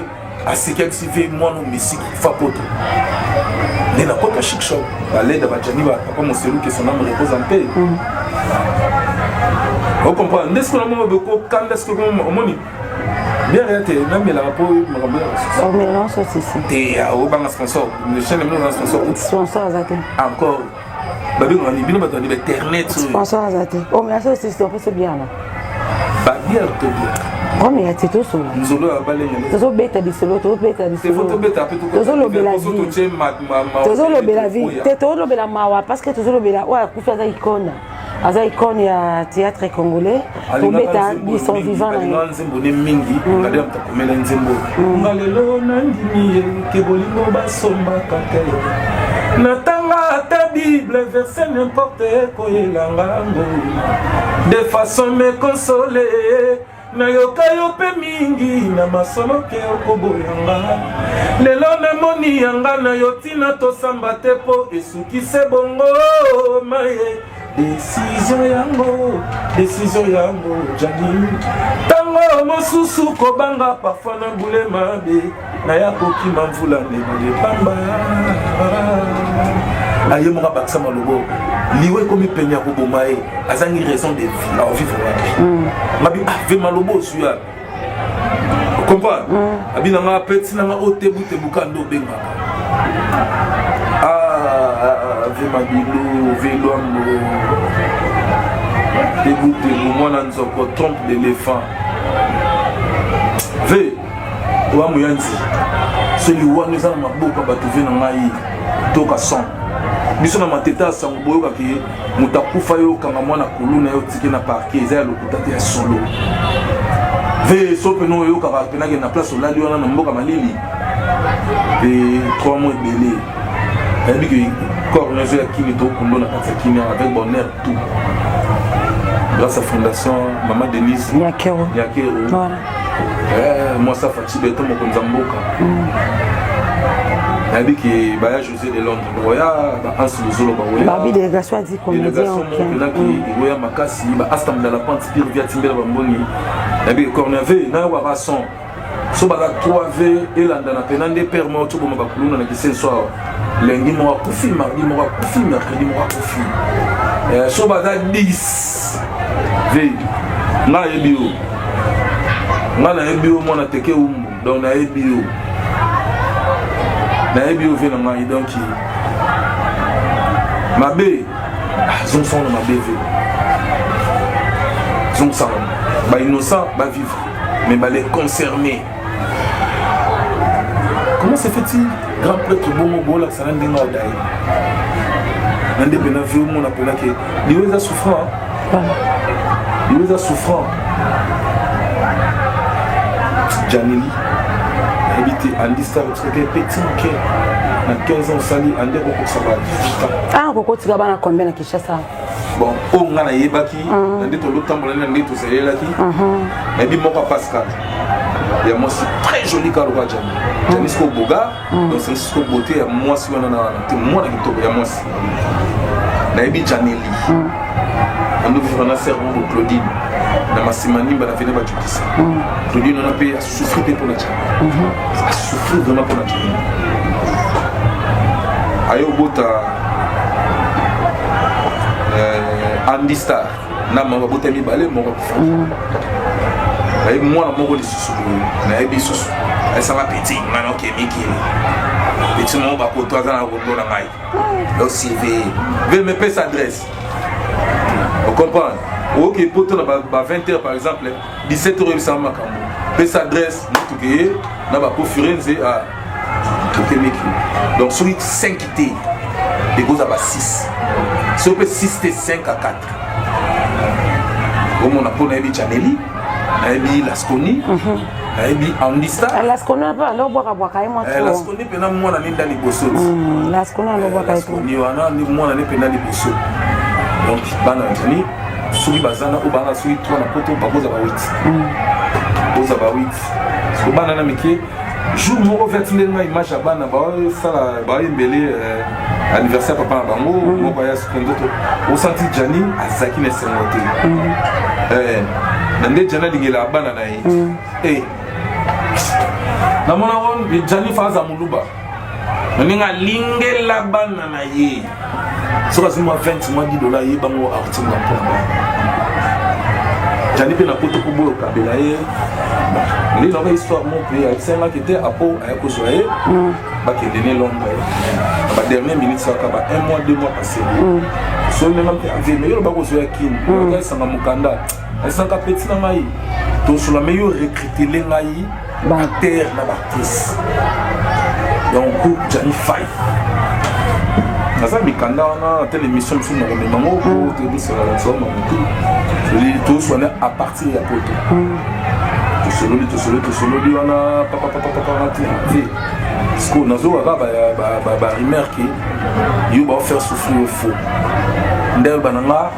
à ce qui active moi nos musique fapoto les n'a pas chic show balai de Bajani bah papa mon celui que son âme repose en paix. On comprend. N'est-ce que l'on a beaucoup quand est-ce que l'on a bien réalité, même la rapport, on mélange aussi. T'es au banc sponsor, le chaîne est sponsor. Sponsor Azate. Encore. Babi, on a dit, bien, on a dit, Internet. Sponsor Azate. Oh, mais ça aussi, c'est bien là. Bah, bien, tout bien. Oh, mais c'est tout ça. Nous allons balayer. Nous allons bêter des solos, nous allons bêter des solos. Nous allons bêter la vie. Nous allons bêter la vie. Nous allons bêter la mawa parce que nous allons bêter la. Ouais, pour faire des icônes. Aza icône ya théâtre congolais to beta ils sont vivants na nzembo ne mingi ngade mtakomela nzembo ngalelo nandimi ke bolingo basomba kakayo natanga ta bible verset n'importe koyelanga ngo de façon me consoler na yokayo pe mingi na masolo ke okoboyanga lelo namoni yanga na yotina tosamba te po esukise bongo maye décision yango Jani tango mosusu kobanga parfois na boule mabe na ya koki mamvula ne pamba aye mo baksa malobo liwe komi penya ko bomae azangi raison de vie à vivre mabi ave malobo suya comprendre abina nga petit na nga otebu tebukando benga ma bilou, vélo, dégoûté, moi, nous avons trompe d'éléphant. Ve, toi, Mouyanzi, celui où nous avons beaucoup de trouver dans la vie, toka son. Nous avons tête à son boyo qui mutakufa yo kama mwana kuluna yo tiki na parquet, ils ont le côté solo. Ve, sauf que nous yo kama pena na place au lali on a mboka malili. Et 3 mois belé. Et puis corps nous a qui to kundo na katakini avec bonheur tout. Grâce à la fondation Maman Denise Nyakero. Voilà. Moi ça fatigue beto mo konzamboka. Nabi ki baya José de Londres. Oya ba Hans Luzolo ba oya. Babi délégation dit comédien. Délégation qui oya makasi ba astam dans la pente pire via timbela ba mboni. Nabi corneve na wa rason. So ba 3V et landa na penande père mo to ba kuluna na kisen soir. Lundi mo wa kufi, mardi mo wa kufi, mercredi mo wa kufi. So ba 10. Ve na ebio. Na ebio mo na teke umbu. Donc na ebio. Na ebio ve na ngai donc mabe zon son na mabe ve. Zon son ba innocent ba vivre mais ba les concerner. Comment se fait-il grand prêtre bongo bola ça n'a pas d'ailleurs. Nande bena vie mon appela que liweza souffrant. Liweza souffrant. Janeli habité en distance c'était petit que na 15 ans sali ande ko sabati. Ah ko tika bana combien na Kinshasa. Bon, on a yebaki nande to lotambola nande to selelaki. Et bi moko Pascal. Il y a moi c'est très joli Karouba Jani. Jani sko boga, donc c'est sko beauté moi si on a moi na kitoko ya moi si. Na ebi Janeli. On nous vivre na servon de Claudine. Na masimani ba na vene ba jukisa. Claudine on a payé à souffrir pour la Jani. À souffrir vraiment pour la Jani. Ayo bota Andy Star na mama bota mi balé mo ko fa. Et moi, je suis sous le sous. Elle s'en va petit, maintenant qui est Mickey. Petit moment, pour toi, dans la route, dans la maille. Aussi, veut me payer sa adresse. Vous comprenez? Ok, pour toi, 20h par exemple, 17h, il s'en va. Payer sa adresse, nous, tout est, nous, pour Firenze, à Mickey. Donc, sur 5 quittés, les gars, ça va 6. Si on peut 6, c'est 5 à 4. Comme on a pour Nabi Janeli. Naebi Lasconi, Naebi Andista. Lasconi pas, alors boire et moi. Lasconi pena moi na nenda liboso. Lasconi alors boire et Lasconi wana ni moi na pena liboso. Donc bana tani, soki bazana o bana soki 3 na poto bakoza ba 8 oza ba 8 so bana na mike jour moko fait ndenge image ya bana ba sala ba embele anniversaire papa na bango moko ya secondo to o senti Jani azaki na sengote na nde Jani lingela bana na ye na mona won Jani faza muluba ninga lingela bana na ye so kasi moi 20 mois $10 ye bango artinga mpona Jani pe na poto ko boyo kabela ye les longues histoires mon pays avec 5 ans qui était à Pau à Kosoye bah qui est donné Londres bah dernière minute ça va 1 mois 2 mois passé so même avec meilleur bah Kosoye qui on ça na mukanda ça ka petit na mai to sur la meilleure recruter les ngai acteur na actrice donc Jani Faye ça mikanda na telle émission sur mon maman pour te dire ça ça maman tout soit à partir de Poto solo di wana papa parce que nazo ba rumeur qui yo ba faire souffrir au faux ndel bananga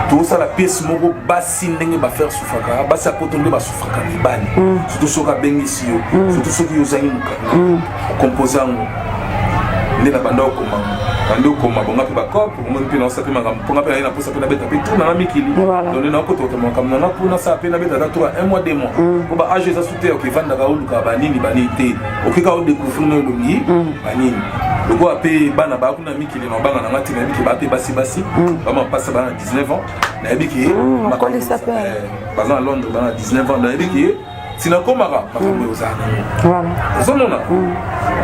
tout ça la pièce moko basi ndenge ba faire souffrir basi apoto nde ba souffrir ka libani surtout soka bengisi yo surtout soki yo zangi mukanga composant ndé na banda okoma bando koma bonga pe ba cop mo mpi na sa pe magam ponga pe na posa pe na beta pe tout na mikili donc na ko to mo kam na ko na sa pe na beta 3 1 mois 2 mois ko ba age za souter ok vanda ka uluka banini banite ok ka o découvrir no longi banini loko ape bana ba kuna mikili na banga na ngati na biki ba pe basi ba ma passe bana 19 ans na biki ma ko li sa pe bazan à Londres bana 19 ans na biki sina komara makambo ozana voilà ozomona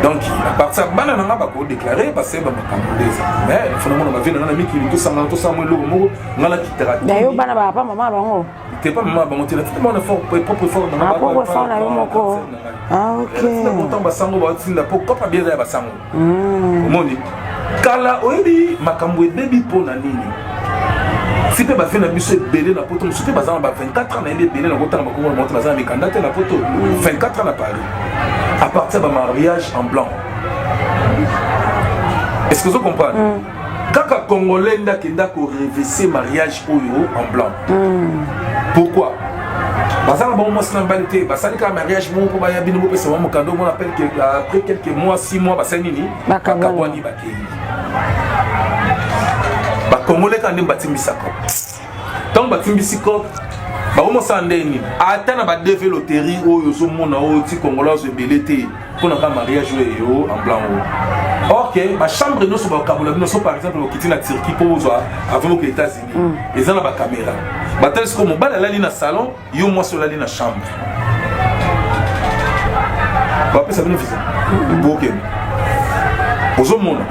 donc à partir bana nanga ba ko déclarer parce que ba makambo des mais finalement ma vie na miki to sanga to samo lo mo ngala kitera d'ailleurs bana ba papa maman bango t'es pas maman bango t'es tellement fort propre fort na ba propre fort na yo moko ok na montant ba sango ba tinda po kopa bien ba sango omoni kala oyebi makambo ebebi po na nini si pe ba fait na biso belé na poto musupe bazana ba 24 ans na ende belé na kotana ba ko monter bazana mikandate na poto 24 ans na Paris à partir de mariage en blanc est-ce que vous comprenez kaka congolais ndakenda ko révisser mariage oyo en blanc pourquoi bazana bon moi c'est une banalité basali ka mariage mon ko ba ya bino pe c'est mon cadeau on appelle que après quelques mois 6 mois basani ni bakabwani bakei ba congolais quand même batimbisa ko donc batimbisi ko ba omo sandeni ata na ba développerie oyo zo mona o ti congolais zo belete pour na mariage yo en blanc OK ba chambre no so ba kabula no so par exemple au kiti na Turquie pour zo avant aux États-Unis ils ont ba caméra ba tel ce comme ba la na salon yo moi sur la na chambre ba pe ça veut dire OK ozomona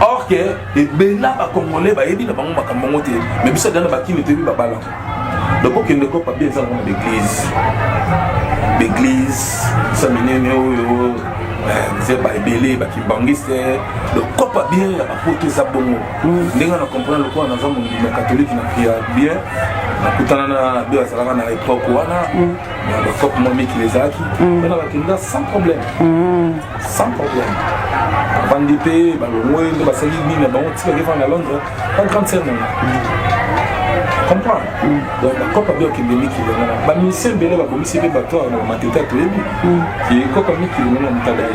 or que et bela ba congolais ba yebi na bango makambo te mais biso dana ba kini te bi ba bala donc ok ne ko pas bien ça dans l'église ça menene oyo c'est ba belé ba kimbangiste le ko pas bien ya ba poto za bongo ndenga na comprendre le quoi na zamu na catholique na prière bien na kutana na deux azalaka na époque wana na ba cop momi qui les aki na ba kinda sans problème Vandipé, Baloué, le Bassali, Mine, Bon, tu vas vivre à Londres, pas grande scène. Comprends? Donc, la Copa Bio qui est béni qui est là. Ma mission est béni, ma commission est bateau, ma tête à tout le monde. Qui est Copa Bio qui est là, mon talent.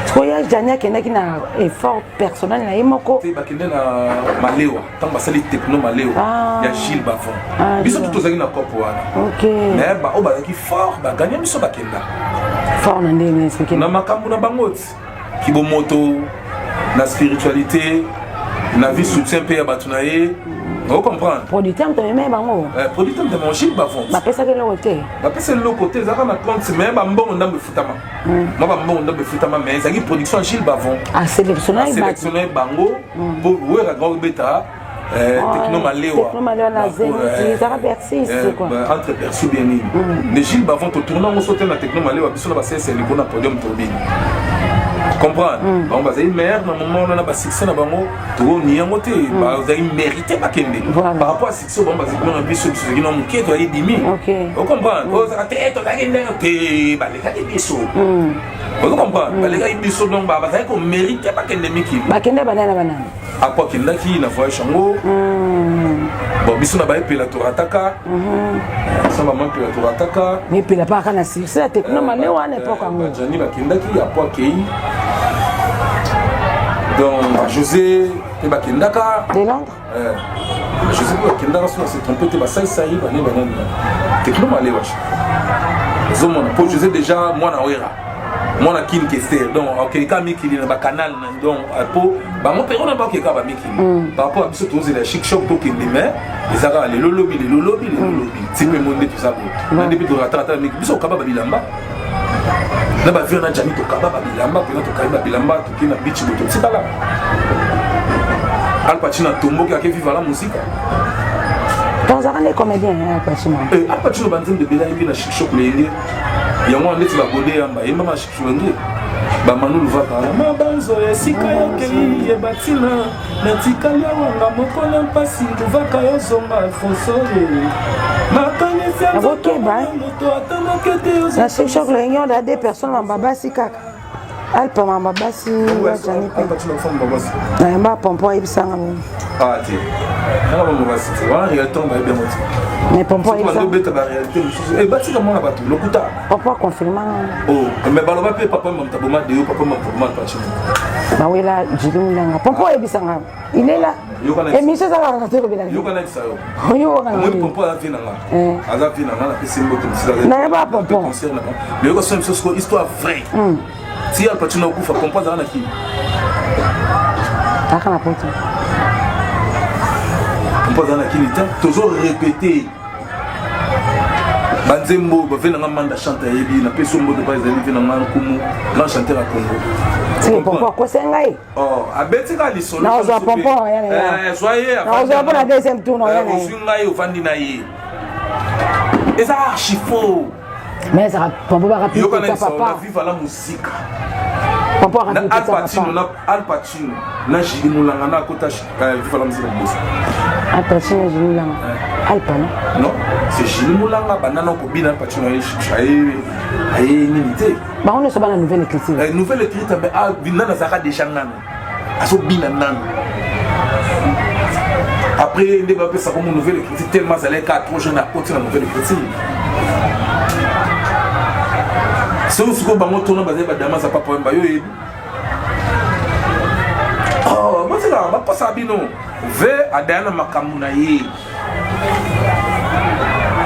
Tu vois, Jania qui est un effort personnel, il y a Moko. Tu sais, il y a Maléwa, tant que Bassali Techno Maléwa, il y a Gilles Bavon. Ils sont tous les gens qui sont là. Ok. Mais, on va dire fort, on va gagner, mais ça va gagner. Fort, on a dit, expliquer. On a Makamou na Bangot. Kibomoto, la spiritualité, la vie soutien paye à Batunaye. Vous comprenez? Producteur, tu as même bango. Producteur de mon chip bafon. Ma pesa que le côté. Ma pesa le côté, ça va na compte même ba mbongo ndambe futama. Moi ba mbongo ndambe futama mais ça qui production chip bafon. À sélectionner bango pour voir la grande bêta. Techno Maléwa. Techno Maléwa na Zénith, ça va Bercy c'est quoi? Entre Bercy bien ni. Les Gilles bafon to tournant au sauter na Techno Maléwa biso na ba c'est le na podium turbine. Comprendre bon bah c'est une mère dans moment on a pas succès na bango to ni yangote bah vous avez mérité pas kende par rapport à succès bon bah c'est qu'on a biso qui non muké to dimi vous comprenez oh ça tête to kende te bah les gars biso vous comprenez bah les gars biso donc bah ça qu'on mérite pas kende miki bah kende banana banana à quoi kende qui na voyage chango bon biso na ba epela torataka ça va manquer la torataka mais epela pas kana succès techno malé wana époque ngo Johnny bakendaki ya po kei donc José te bakendaka de Londres José bakendaka so se tromper te ba sai bane banani techno malé wacha zomona pour José déjà moi na wera moi na kin kester donc ok ka mikili na ba canal donc po ba mo pero na ba ke ka ba mikili par rapport à biso tozi la chic shop to kende mais ezaka le lolobi tipe monde tout ça na depuis to ratata mik biso ka ba bilamba na ba vient na jami to ka ba bilamba pe na to ka ba bilamba to kina beach to tikala Al Pacino tombo qui a vivre la musique dans un année comédien Al Pacino Al Pacino banzim de bela ibi na chic shop le il y a moi ndeti ba godé yamba yamba ma chic shop ngi ba manu luvaka na mabanzo ya sika ya kei ye batina na tikali wanga mokolo mpasi luvaka yo zonga Alfonso makane sia ok bye na chic shop le ngi on a des personnes en babasi kaka Alpa mama basi wajani pe. Alpa tuna famba basi. Na mba pompo ibisanga mo. Ah ti. Na mama basi. Wa réalité on va bien moti. Mais pompo ibisanga. On va beta la réalité. Et bati comment la batu lokuta. Pompo confirmant. Oh, mais baloba pe papa mama taboma de yo papa mama pour mal parti. Na wela jilunga. Pompo ibisanga. Il est là. Et Michel ça va rentrer au village. Yo kana ça yo. Yo kana. Moi pompo a vina nga. Aza vina nga na pe simbo comme ça. Na ba pompo. Mais yo so une histoire vraie. Si Al Pacino kufa composer na ki akana poto composer na ki lita toujours répéter banzembo ba vena manda chante yebi na peso mbodo ba ezali vena ngana kumu grand chanteur à Congo c'est pompo ko sengai oh abeti ka lisolo na ozo pompo ya soyez na ozo pour la deuxième tour no ya na osunga yo fandi na ye eza archi faux mais ça pompo ba rapide papa vive la musique pompo rapide Al Pacino na Al Pacino na Jili Mulanga na kota vive la musique boss Al Pacino Jili Mulanga Alpa non c'est Jili Mulanga banana ko bina Al Pacino ay nité ba on est sur la nouvelle écriture nouvelle écriture mais ah binana zaka déjà nana aso bina nana après il va passer comme une nouvelle écriture tellement ça les quatre trop jeune à continuer la nouvelle écriture so usuko bango tona bazé ba dama za papa mba yo yebi oh botela ba passa bino ve adana makamuna yi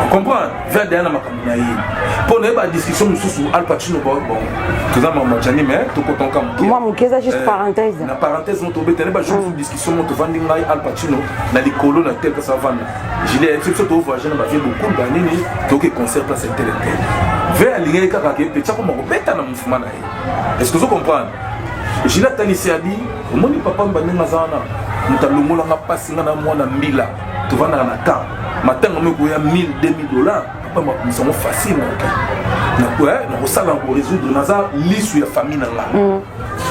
comprendre ve adana makamuna yi pour ne ba discussion mususu Al Pacino bon tout ça maman Jani mais to koton kam moi mon keza juste parenthèse na parenthèse on tobe tele ba juste discussion on to vandi ngai Al Pacino na likolo na tel que ça vanda gilet exception to voyager na ba vie beaucoup ba nini to ke concert place tel ve alinga kaka ke pecha ko mako beta na mfuma na ye est-ce que vous comprenez jina tanisi abi omoni papa mbanenga zana mutalongola nga pasi nga na mwana mbila to vanda na temps matanga meko ya 1000 $2000 papa makomisa facile na quoi na ko sala ko résoudre naza lisu ya famille na nga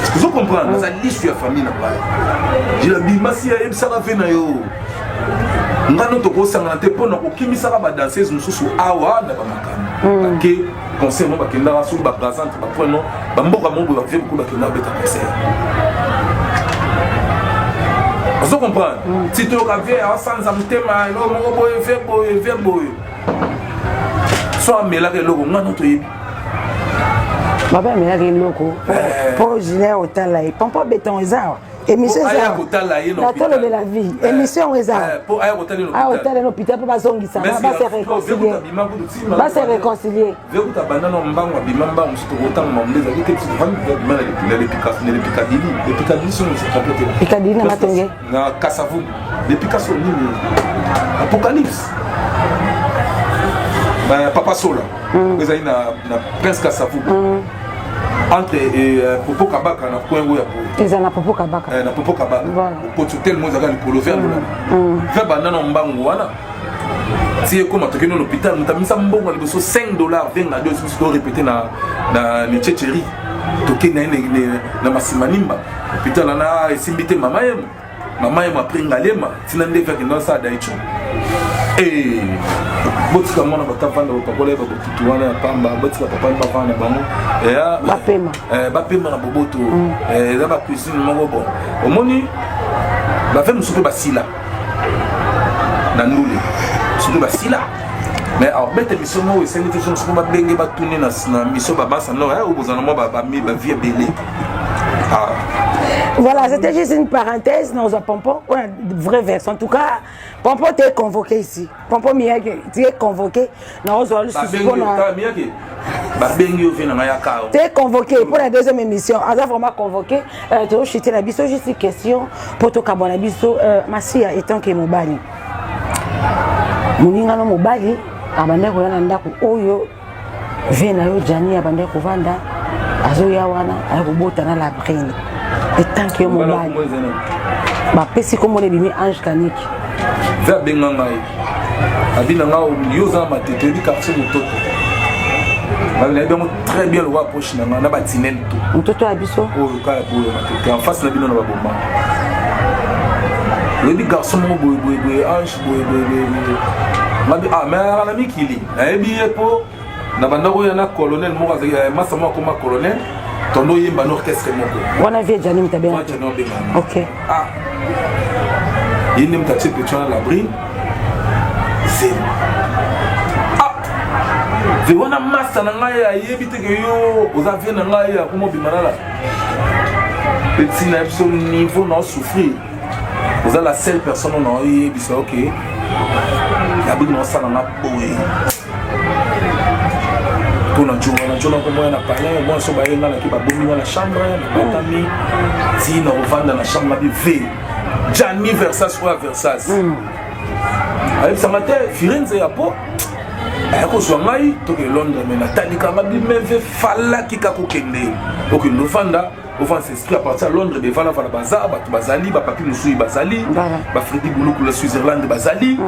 est-ce que vous comprenez naza lisu ya famille na nga jila bimasi ya ebisaka ve na yo ngano to ko sanga te pona ko kimisaka ba danseuse mususu awa na ba makana ke concert mo bakenda sur ba présente ba point non ba mboka mo ba vie ko bakenda beta concert vous comprenez si tu as vu sans amtema lo mo boy so amela ke logo ngano to yebi baba amela ke logo pour Julien Hotel là pompo béton ezao émission ça la tolo de la vie émission ezao pour aya hôtel no pita pour bazongisa ba se réconcilier vekuta banana mbango bimamba msuto kotanga mamleza ke tsi vandi bimana les Picadilly sont complètement Picadilly na matonge na Kasavu les Picasso nini Apocalypse ba papa sola ezali na Prince Kasavu entre Popo Kabaka na Kwengo ya po eza na Popo Kabaka na Popo Kabaka ko tellement za gali polo vert là va banana mbango wana si comme to keno l'hôpital mutamisa mbongo liboso $5 venga deux so répéter na ni tchétchéri to kena na masimanimba hôpital na esimbite mama yema après ngalema tina ndeka kenda sa daicho botika mwana batavanda bapakola babotutu wana ya pamba botika papa bavanda bango bapema na boboto eza bacuisine moko bon omoni bafe mosusu mpe basila Nanouli. Surtout Basila. Mais alors, bête émission, c'est une question qui m'a bien tourné dans la mission Babas, non, au bout d'un moment, ma vie est belle. Voilà, c'était juste une parenthèse. Nous avons Pompon, on a de vrais vers. En tout cas, Pompon, tu es convoqué ici. Pompon, tu es convoqué. Nous avons le tu es convoqué pour la deuxième émission. On a vraiment convoqué. Tu as chuté la biso, juste une question pour toi, la biso. Massia étant que Mobali. Moninga no Mobali, abande ko yana ndako oyo vient na yo Jani abande ko vanda azoya wana ayobota na la brine. Étant que Mobali. Ba pesi comme les bimi Ange Kaniki. Vers Bengangai. Abinanga au milieu za matete di quartier Mototo. Ba na bien très bien le roi proche na batinel tout. Mototo abiso. Oh le cas pour matete en face na bino na baboma. Le dit garçon boy Ange boy. Ah mais un ami qui lit. Na ebi epo na bandako yana colonel moko massa moko comme colonel. Tondo yimba orchestre moko. Wana vie Jani mtabia. OK. Ah. Yini mtache petona la brine. C'est ah. Vewana massa na ngai ayebi te ke yo ozavie na ngai ya komo bimanala. Petit na son niveau non souffrir. Vous êtes la seule personne on a eu dit OK. La brine on ça na boy. Pour notre jour, comme on a parlé, moi, je suis allé dans la chambre, si nous revendons dans la chambre, Gianni Versace ou Versace. Avec sa matin, Firenze et Apo, je suis allé à Londres, mais Nathalie Kamabi me fait falla qui a coquillé. Donc, nous vendons. Au fond, c'est à partir de Londres, voilà, bazar, bazali, papi Moussou bazali, Freddy Boulouk, la Suisse-Irlande bazali,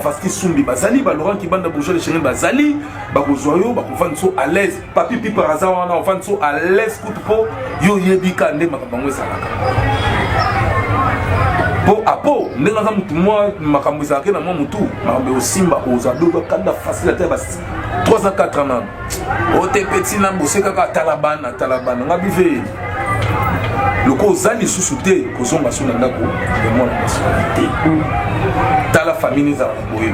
Faski Soumbi bazali, Laurent qui bande bourgeois les chéris bazali, Bagozoyo, Bakofanso à l'aise, papi pi par hasard, on a Fanso à l'aise, coup de peau, yo yebi kande, Makabango Salaka. Po apo, n'enga moi, Makambo Salaka, na moi mutu, Makambo Simba, Ozado, Kanda facilité, 3 ans, 4 ans. O te petit na bossé kaka Taliban, nga bivé. Le cause ali sous-souté, kozonga sous ndako, de moi la nationalité. Dans la famille nous a boy.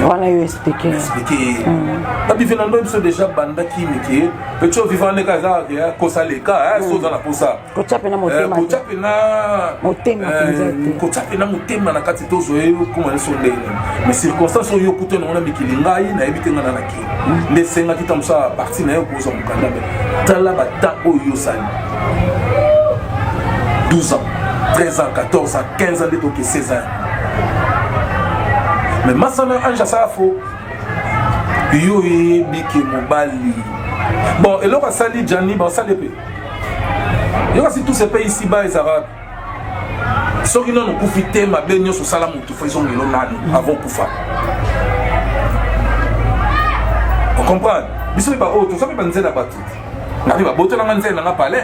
Voilà, il expliqué. La bivé na ndo biso déjà banda ki miki. Petit vivant les casa ya kosa leka, so dans la posa. Kochape na motema. Kochape na motema na kati tozo comme les sondé. Mais circonstances yo kuto na mikili ngai na ebite ngana na ki. Mais senga kitamsa parti na yo kozo mukanda. Tala bata oyo sali. 12 ans, 13 ans, 14 ans, 15 ans, 16 ans. Mais Massana Anja Safo, yo biki Mobali. Bon, et là, on sali Gianni, on sali peu. Il y a aussi tous ces pays ici-bas, les Arabes. Ceux qui n'ont pas profité, ma belle, sur Salam, tout fait, ils ont eu avant Koufa. On comprend? Mais ce n'est pas autre, ça ne peut pas nous aider à battre. On a dit, bah, on a parlé.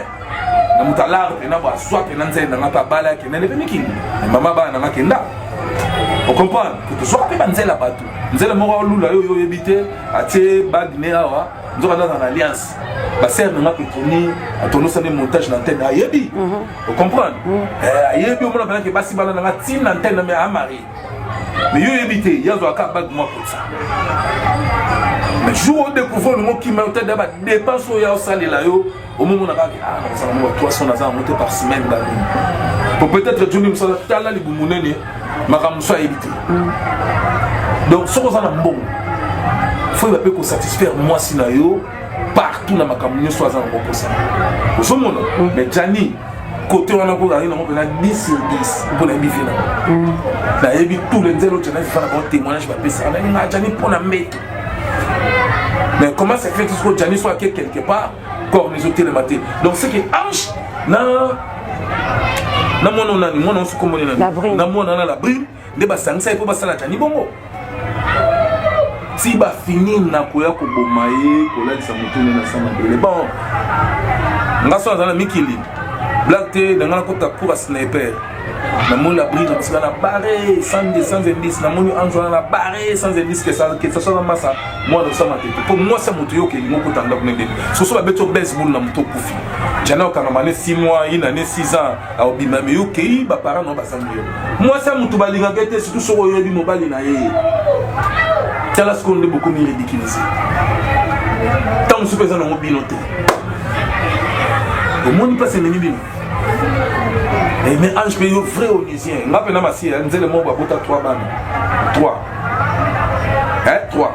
Na mutalar na ba swap na nzenda na bala ke na lebe mikili mama ba na makenda on comprend que tu sois pas nzela batu nzela mo lula yo yebite atie bagne awa nzoka dans alliance ba ser na petoni atono sa montage na antenne ayebi on comprend ayebi on na ke basi bala na tin antenne mais amari mais yo yebite yazo aka bag moi pour ça mais jour de découvrir le mot qui m'a été d'abord dépense au ya salé là yo au moment où on a dit ah ça va 300 nazar monté par semaine pour peut-être Johnny Moussa tala li bumunene makamso éviter donc ce qu'on a bon faut il va peut satisfaire moi sinayo partout dans makamyo soit en repos au ce moment mais Gianni côté on a encore arrivé on a 10 sur 10 pour la bifina là et puis tous les zéro tu n'as pas un témoignage va passer on a Gianni pour la mettre. Mais comment ça fait que Gianni soit quelque part comme les autres télématés. Donc c'est que Ange na mon su comme na mon na la brille de basang ça pour basala Gianni bongo. Si ba finir na koya ko bomaye ko la sa mutune na sama bele bon. Nga so na mikili. Black T, dans la côte pour un sniper. Dans mon abri, dans la barré, sans indice, dans mon ange, dans la barré, sans indice, que ça soit dans ma salle. Moi, dans ça, ma tête. Pour moi, c'est mon tuyau qui est mon côté en dehors. Ce soit bête au baseball dans mon top profil. J'en ai quand même 6 mois, une année, 6 ans, à Obima, mais ok, bah, parents, non, bah, ça me dit. Moi, c'est mon touba, les surtout sur le mobile, c'est là ce qu'on est beaucoup mieux ridiculisé. Tant que je suis présent dans mon binoté. Au monde, il passe un ennemi. Mais Ange Péyo, vrai onusien. Je m'appelle Namassi, je disais le mot, je vais 3 bannes. 3. Hein? 3.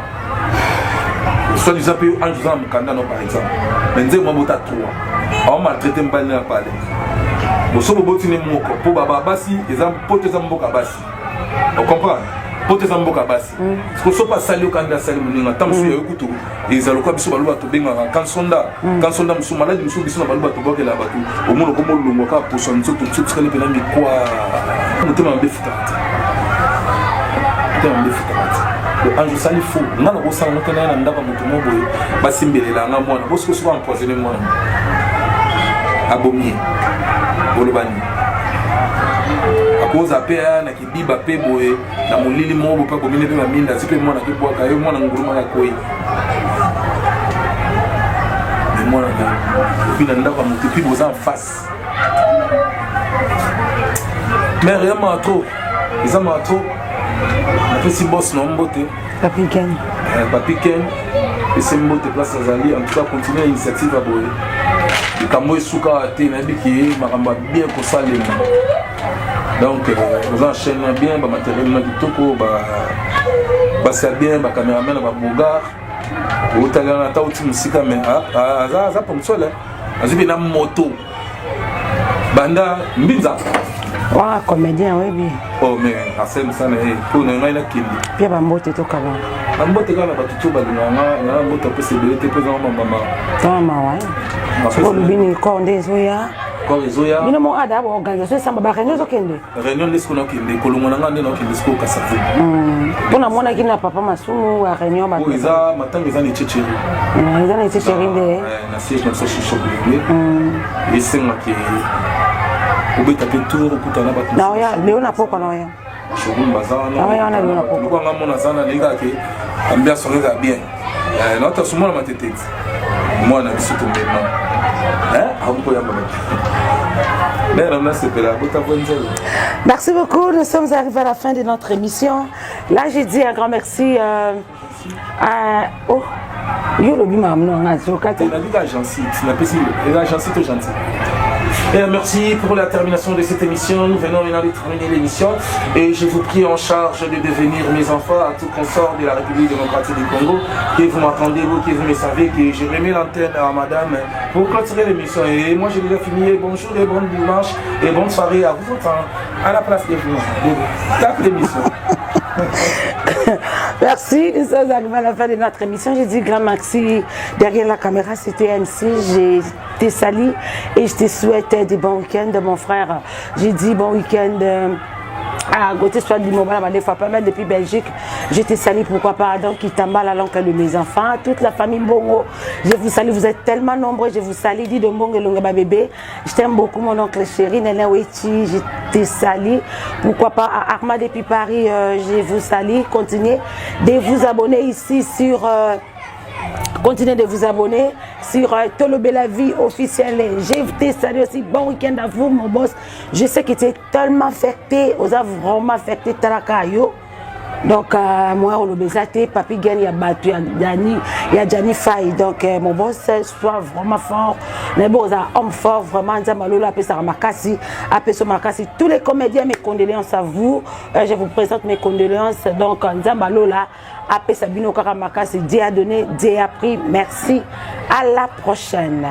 Soit disant Péyo, Ange Zam, Kandano par exemple. Mais je disais, moi, je vais 3. On m'a traité de banne à parler. Je suis un peu pour Baba Bassi, exemple, pour tes amboka Bassi. Vous comprenez? Pour tes amboka Bassi. Parce que je ne suis pas salé au candidat salé, tant que je suis écouté. Et ça, le cas, je suis quand sonda, je suis malade, je suis là, au moins, comme le cas pour son tout de suite, je suis quoi. Je suis un peu foutu. Je suis un peu foutu. Le ange sali fou. Je suis un peu foutu. Je suis un peu foutu. Je suis un peu foutu. Je suis un peu foutu. Abomier. Bolobani. À cause de la na kibiba pe boye na molili mo pa bomine pe maminda zipe mwana ke boka yo mwana nguruma ya koi mais mwana na puis na ndaka mutupi boza en face mais vraiment trop ils ont trop na pesi boss no mbote Papi Ken et c'est mbote place azali en tout cas continuer l'initiative à boye le kambo suka te na biki makamba bien ko salema. Donc, vous enchaînez bien, le matériel du toko, c'est bien, le caméraman, le bogar, vous avez un tas de musique, mais ça pour ça, vous avez une moto. Banda, Mbinza. Ah, comédien, oui, bien. Oh, mais c'est ça, pour nous, on a une kindi. Puis, il y a un moto, tout comme ça. Un moto, il y a un moto, il y a un moto, Bino mo ada bo organisation samba ba réunion zokende. Réunion lesko na kende kolongo na ngande na kende lesko kasafu. Pona mona kina papa masumu wa réunion ba. Ko eza matanga eza ni tchétchéri. Eza ni tchétchéri nde. Na siège na soshi shobile. Et c'est moi qui obeta pe tour kutana ba. Na ya leo na poko na ya. Shobule bazana. Na ya na leo na poko. Ko ngamo na zana linga ke ambiance songa bien. Notre sumo na matete. Moi na biso tombema. Merci beaucoup, nous sommes arrivés à la fin de notre émission. Là, j'ai dit un grand merci à... Oh, Et merci pour la termination de cette émission. Nous venons maintenant de terminer l'émission et je vous prie en charge de devenir mes enfants à tout consort de la République démocratique du Congo. Que vous m'attendez, vous qui vous me savez, que je remets l'antenne à madame pour clôturer l'émission. Et moi j'ai déjà fini. Bonjour et bon dimanche et bonne soirée à vous autres à la place de vous. Cap d'émission. Merci, nous sommes arrivés à la fin de notre émission. J'ai dit grand merci. Derrière la caméra, c'était MC. J'ai été sali et je te souhaite des bons week-ends, mon frère. J'ai dit bon week-end à côté soit du moment, des fois pas mal depuis Belgique. J'étais sali, pourquoi pas, donc Kitamba, la langue de mes enfants, toute la famille Mbongo. Je vous salue, vous êtes tellement nombreux, je vous salue, dit de Mbongo et Longa bébé. Je t'aime beaucoup, mon oncle chéri, Nene Wechi, j'étais sali. Pourquoi pas, à Arma depuis Paris, je vous salue. Continuez de vous abonner ici sur... Continuez de vous abonner sur Tolobe la vie officielle. J'ai été salué aussi. Bon week-end à vous, mon boss. Je sais que tu es tellement affecté. Vous avez vraiment affecté Talakayo. Donc, moi, au Lobezate, Papi Gagne, il y a battu, il y a Gianni Faye. Donc, mon boss, soit vraiment fort. Mais bon, vous avez homme fort, vraiment. Nzamalola, appelé ça Makassi, appelé ça Makassi. Tous les comédiens, mes condoléances à vous. Je vous présente mes condoléances. Donc, Nzamalola, appelé Sabino Karamakassi, Dieu a donné, Dieu a pris. Merci. À la prochaine.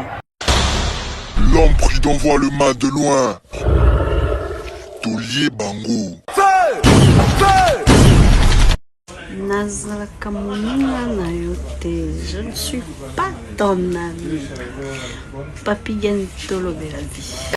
L'homme pris d'envoi le mal de loin. Tolier Bango. Nazalaka moninga na yo te, je ne suis pas ton ami. Papi Gagne Tolobe la vie.